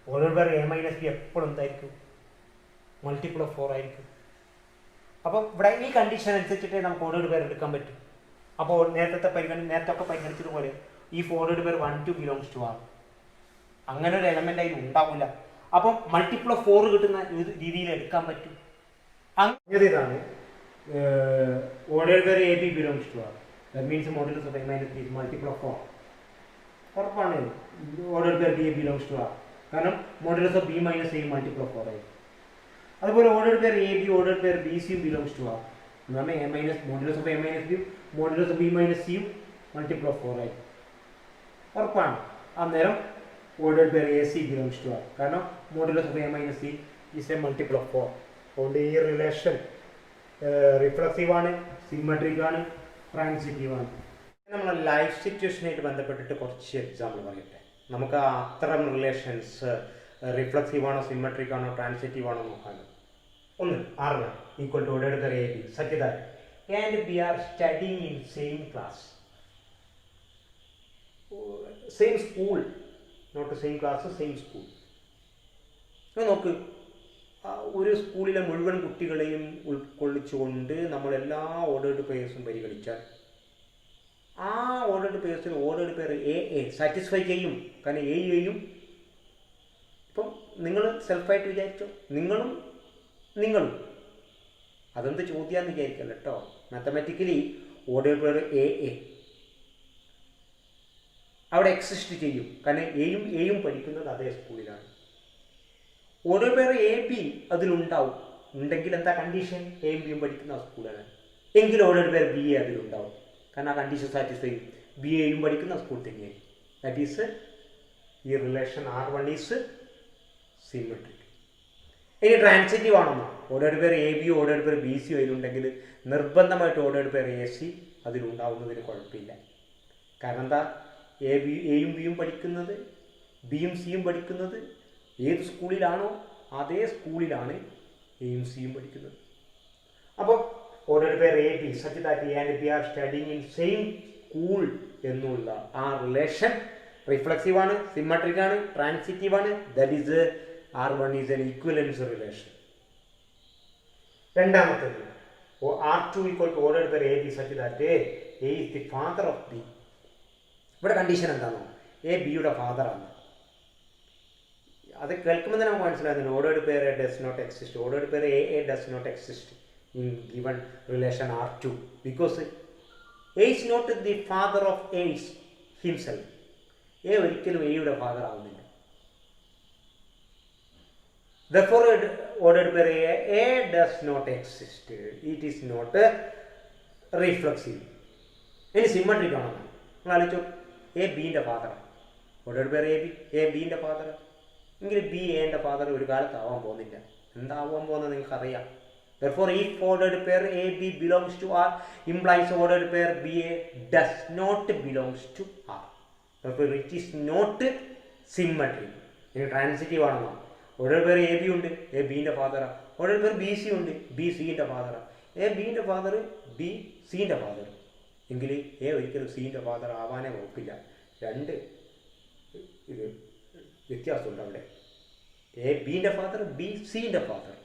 Ordered pair A minus B എപ്പോഴും എന്തായിരിക്കും? മൾട്ടിപ്പിൾ ഓഫ് 4 ആയിരിക്കും. അപ്പം ഇവിടെ ഈ കണ്ടീഷൻ അനുസരിച്ചിട്ടേ നമുക്ക് ഓർഡേർഡ് പെയർ എടുക്കാൻ പറ്റും. അപ്പോൾ നേരത്തെ ഒക്കെ പരിഗണിച്ചതുപോലെ ഈ ഓർഡേർഡ് പേർ 1 2 ബിലോങ്സ് ടു ആർ. അങ്ങനെ ഒരു എലമെന്റ് അതിൽ ഉണ്ടാവില്ല. അപ്പം മൾട്ടിപ്പിൾ ഓഫ് 4 കിട്ടുന്ന രീതിയിൽ എടുക്കാൻ പറ്റും. അങ്ങനെ ഇതാണ് ordered pair A B belongs to R. That means modulus of A minus B multiple of 4. ഉറപ്പാണ് ordered pair B belongs to R. കാരണം modulus of B minus A multiple of 4 ആയി. അതുപോലെ ordered pair A B ordered pair B C belongs to R. എന്നാൽ A minus modulus of A minus B modulus of B minus സിയും multiple of 4 ആയി. ഉറപ്പാണ്. അന്നേരം ordered pair A C belongs to R. കാരണം modulus of A minus C is a multiple of 4. അതുകൊണ്ട് ഈ relation reflexive ആണ്, symmetric ആണ്, transitive ആണ്. നമ്മൾ ലൈഫ് സിറ്റുവേഷനായിട്ട് ബന്ധപ്പെട്ടിട്ട് കുറച്ച് എക്സാമ്പിൾ പറയട്ടെ. നമുക്ക് അത്തരം റിലേഷൻസ് റിഫ്ലക്സീവ് ആണോ, സിമെട്രിക് ആണോ, ട്രാൻസിറ്റീവ് ആണോ നോക്കാമല്ലോ. ഒന്ന് R1 equal to ordered pair A be such that A and B are studying in same class, same school, not the same class, same school. നോക്ക്, ഒരു സ്കൂളിലെ മുഴുവൻ കുട്ടികളെയും ഉൾക്കൊള്ളിച്ചുകൊണ്ട് നമ്മൾ എല്ലാ ഓർഡേർഡ് പെയർസും പരിഗണിച്ചാൽ ആ ഓർഡേർഡ് പെയർസിൽ ഓർഡേർഡ് പെയർ എ സാറ്റിസ്ഫൈ ചെയ്യും. കാരണം എയും ഇപ്പം നിങ്ങൾ സെൽഫായിട്ട് വിചാരിച്ചോ, നിങ്ങളും അതെന്ത് ചോദ്യമാണെന്ന് വിചാരിക്കല്ലോ കേട്ടോ. മാത്തമാറ്റിക്കലി ഓർഡേർഡ് പെയർ എ അവിടെ എക്സിസ്റ്റ് ചെയ്യും. കാരണം എയും പഠിക്കുന്നത് അതേ സ്കൂളിലാണ്. ഓർഡേർഡ് പെയർ എ ബി അതിലുണ്ടാവും. ഉണ്ടെങ്കിൽ എന്താ കണ്ടീഷൻ? എയും ബിയും പഠിക്കുന്ന ആ സ്കൂളാണ്. എങ്കിൽ ഓർഡേർഡ് പെയർ ബി എ അതിലുണ്ടാവും. കാരണം ആ കണ്ടീഷൻ സാറ്റിസ്ഫൈ ചെയ്യും. ബി എയും പഠിക്കുന്ന സ്കൂൾ തന്നെയായി. ദാറ്റ് ഈസ് ഈ റിലേഷൻ R1 ഈസ് സിമെട്രിക്. ഇനി ട്രാൻസിറ്റീവ് ആണെന്നോ, ordered pair A B ordered pair B C അതിലുണ്ടെങ്കിൽ നിർബന്ധമായിട്ട് ഓർഡേർഡ് പെയർ എ സി അതിലുണ്ടാവുന്നതിന് കുഴപ്പമില്ല. കാരണം എന്താ, എയും ബിയും പഠിക്കുന്നത് ബിയും സിയും പഠിക്കുന്നത് ഏത് സ്കൂളിലാണോ അതേ സ്കൂളിലാണ് എയും സിയും പഠിക്കുന്നത്. അപ്പോൾ ordered pair A be such that A and B are studying in same school എന്നുള്ള ആ റിലേഷൻ റിഫ്ലക്സീവ് ആണ്, സിമെട്രിക് ആണ്, ട്രാൻസിറ്റീവ് ആണ്. That is R1 is an equivalence relation. രണ്ടാമത്തേത് R2 equal to ordered pair A B such that A is the father of B. ഇവിടെ കണ്ടീഷൻ എന്താണോ, A ബിയുടെ ഫാദറാണ്. അത് കേൾക്കുമ്പോൾ തന്നെ നമുക്ക് മനസ്സിലാകുന്നു ordered pair A does not exist. Ordered pair A does not exist in given relation R2 because A is not the father of A himself. A ഒരിക്കലും എയുടെ ഫാദർ ആവുന്നില്ല. Therefore, ordered pair A does not exist. It is not reflexive. ഇനി symmetric ആണെന്ന് നിങ്ങൾ ആലോചിച്ചോ, A ബിൻ്റെ ഫാദറാണ്. Ordered pair A ബിൻ്റെ ഫാദർ എങ്കിൽ ബി എന്റെ ഫാദർ ഒരു കാലത്ത് ആവാൻ പോകുന്നില്ല. എന്താവാൻ പോകുന്നത് നിങ്ങൾക്കറിയാം. Therefore, if ordered pair A B belongs to R implies ordered pair B A does not belongs to R. Therefore, it is not symmetric. ഇനി ട്രാൻസിറ്റീവ് ആണെന്നോ, ഓർഡേർഡ് പെയർ എ ബി ഉണ്ട്, എ ബിൻ്റെ ഫാദറാണ്. ഓർഡേർഡ് പെയർ ബി സി ഉണ്ട്, B സിൻ്റെ ഫാദറാണ്. A ബിൻ്റെ father, B സിൻ്റെ ഫാദർ എങ്കിൽ എ ഒരിക്കലും സിൻ്റെ ഫാദർ ആവാനേ വകുപ്പില്ല. രണ്ട് ഇത് വ്യത്യാസമുണ്ട് അവിടെ. എ ബിൻ്റെ ഫാദർ, ബി സിൻ്റെ father.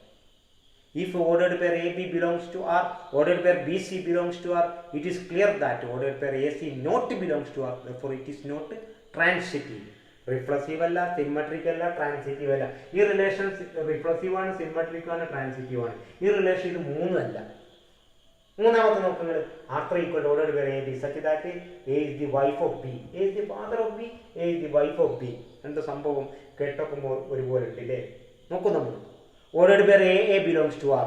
If ordered pair AB belongs to R, ordered pair BC belongs to R, it is clear that ordered pair AC not belongs to R. Therefore, it is not transitive. Reflexive അല്ല, symmetric അല്ല, transitive അല്ല. ഈ relation reflexive ആണ്, symmetric ആണ്, transitive ആണ്. ഈ relation ഇത് മൂന്നല്ല. മൂന്നാമത്തെ നോക്കുന്നത് R3 equal to ordered pair AB such that A is the wife of B, A is the father of B, A is the wife of B. എന്താ സംഭവം കേട്ടോക്കുമ്പോൾ ഒരുപോലെ ഉണ്ട് ഇല്ലേ? നോക്കൂ നമ്മൾ. Ordered pair A belongs to R,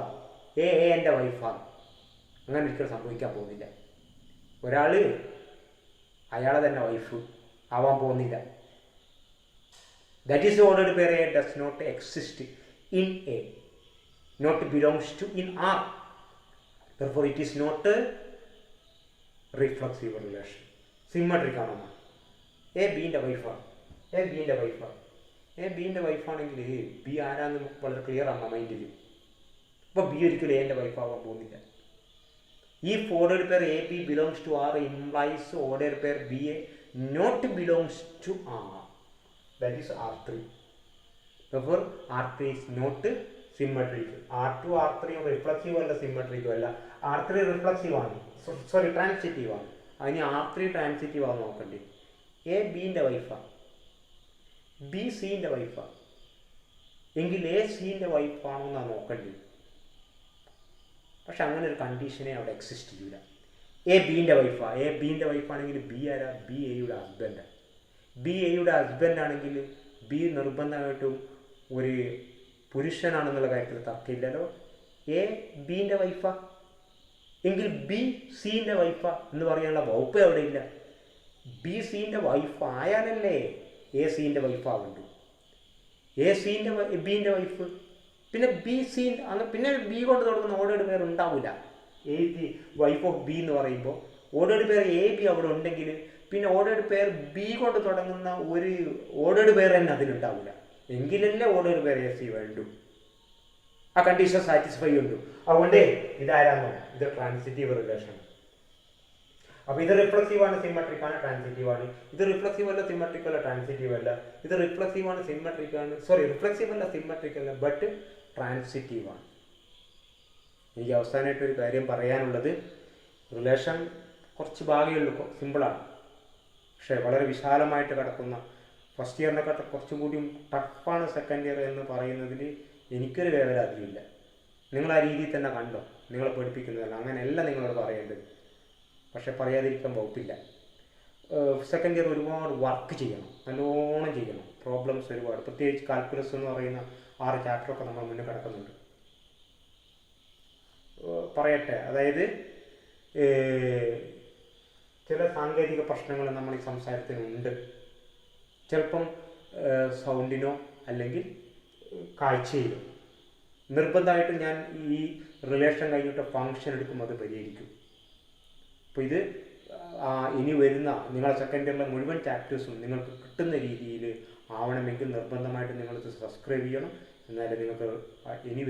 A എൻ്റെ വൈഫാണ്. അങ്ങനെ ഒരിക്കലും സംഭവിക്കാൻ പോകുന്നില്ല. ഒരാൾ അയാളെ തന്നെ വൈഫ് ആവാൻ പോകുന്നില്ല. That is ordered pair A does not exist in A, not belongs to in R. Therefore, it is not a reflexive relation. Symmetric ആണോ? എ ബിൻ്റെ വൈഫാണ്, എ ബിൻ്റെ വൈഫാണ്. എ ബിൻ്റെ വൈഫാണെങ്കിൽ ബി ആരാന്ന് നമുക്ക് വളരെ ക്ലിയർ ആണ് മൈൻഡിൽ. അപ്പോൾ ബി ഒരിക്കലും എൻ്റെ വൈഫാവാൻ പോകുന്നില്ല. ഈ ordered pair A B belongs to R implies ordered pair B A not belongs to R. That is R3. Therefore, R3 is not symmetric. R2 R3 reflexive അല്ല, സിമ്മട്രിക്കും അല്ല. R3 റിഫ്ലക്സീവ് ആണ്, സോറി ട്രാൻസിറ്റീവ് ആണ്. അതിന് R3 transitive ആണ് നോക്കണ്ടേ. A ബീൻ്റെ വൈഫാ, B സീൻ്റെ വൈഫാ, എങ്കിൽ A സീൻ്റെ വൈഫാണോ എന്നാണ് നോക്കേണ്ടത്. പക്ഷെ അങ്ങനെ ഒരു കണ്ടീഷനെ അവിടെ എക്സിസ്റ്റ് ചെയ്യില്ല. എ ബീൻ്റെ വൈഫാ, എ ബീൻ്റെ വൈഫാണെങ്കിൽ ബി ആരാ? ബി എയുടെ ഹസ്ബൻഡാണ്. ബി എയുടെ ഹസ്ബൻഡാണെങ്കിൽ ബി നിർബന്ധമായിട്ടും ഒരു പുരുഷനാണെന്നുള്ള കാര്യത്തിൽ തർക്കമില്ലല്ലോ. എ ബീൻ്റെ വൈഫാ എങ്കിൽ ബി സീൻ്റെ വൈഫാ എന്ന് പറയാനുള്ള വകുപ്പ് അവിടെ ഇല്ല. ബി സീൻ്റെ വൈഫ് ആയാലല്ലേ എ സീൻ്റെ വൈഫാവുള്ളൂ. എ സീൻ്റെ ബീൻ്റെ വൈഫ്, പിന്നെ ബി സീ പിന്നെ ബി കൊണ്ട് തുടങ്ങുന്ന ഓർഡേഡ് പേർ ഉണ്ടാവില്ല. A the wife of B എന്ന് പറയുമ്പോൾ ഓർഡേഡ് പേർ എ ബി അവിടെ ഉണ്ടെങ്കിൽ പിന്നെ ഓർഡേഡ് പേർ ബി കൊണ്ട് തുടങ്ങുന്ന ഒരു ഓർഡേഡ് പേർ തന്നെ അതിലുണ്ടാവില്ല. എങ്കിലല്ലേ ഓർഡേഡ് പേർ എ സി വേണ്ടു. ആ കണ്ടീഷൻ സാറ്റിസ്ഫൈ ഉണ്ട്. അതുകൊണ്ട് ഇതാരാന്നോ, ഇത് ട്രാൻസിറ്റീവ് റിലേഷൻ. അപ്പോൾ ഇത് റിഫ്ലക്സീവ് ആണ്, സിമെട്രിക് ആണ്, ട്രാൻസിറ്റീവ് ആണ്. ഇത് റിഫ്ലക്സീവ് അല്ല, സിമെട്രിക് അല്ല, ട്രാൻസിറ്റീവ് അല്ല. ഇത് റിഫ്ലക്സീവ് ആണ്, സിമെട്രിക് ആണ്, റിഫ്ലക്സീവ് അല്ല, സിമെട്രിക് അല്ല, ബട്ട് ട്രാൻസിറ്റീവ് ആണ്. എനിക്ക് അവസാനമായിട്ട് ഒരു കാര്യം പറയാനുള്ളത്, റിലേഷൻ കുറച്ച് ഭാഗമുള്ളൂ, സിമ്പിളാണ്, പക്ഷേ വളരെ വിശാലമായിട്ട് കിടക്കുന്ന, ഫസ്റ്റ് ഇയറിനെക്കാട്ട് കുറച്ചും കൂടിയും ടഫാണ് സെക്കൻഡ് ഇയർ എന്ന് പറയുന്നതിൽ എനിക്കൊരു വേവലാതിയില്ല. നിങ്ങൾ ആ രീതിയിൽ തന്നെ കണ്ടോ, നിങ്ങളെ പഠിപ്പിക്കുന്നതല്ല, അങ്ങനെയല്ല നിങ്ങളോട് പറയേണ്ടത്. പക്ഷെ പറയാതിരിക്കാൻ വകുപ്പില്ല. സെക്കൻഡ് ഇയർ ഒരുപാട് വർക്ക് ചെയ്യണം, നല്ലോണം ചെയ്യണം, പ്രോബ്ലംസ് ഒരുപാട്, പ്രത്യേകിച്ച് കാൽക്കുലസ് എന്ന് പറയുന്ന 6 ചാപ്റ്ററൊക്കെ നമ്മൾ മുന്നിൽ കിടക്കുന്നുണ്ട്. പറയട്ടെ, അതായത് ചില സാങ്കേതിക പ്രശ്നങ്ങൾ നമ്മൾ ഈ സംസാരത്തിനുണ്ട്. ചിലപ്പം സൗണ്ടിനോ അല്ലെങ്കിൽ കാഴ്ചയിലോ. നിർബന്ധമായിട്ടും ഞാൻ ഈ റിലേഷൻ കഴിഞ്ഞിട്ട് ഫങ്ഷൻ എടുക്കുമ്പോൾ അത് പരിഹരിക്കും. അപ്പോൾ ഇത് ഇനി വരുന്ന നിങ്ങളുടെ സെക്കൻഡ് ഇയറിലെ മുഴുവൻ ചാപ്റ്റേഴ്സും നിങ്ങൾക്ക് കിട്ടുന്ന രീതിയിൽ ആവണമെങ്കിൽ നിർബന്ധമായിട്ട് നിങ്ങളിത് സബ്സ്ക്രൈബ് ചെയ്യണം. എന്നാലേ നിങ്ങൾക്ക് ഇനി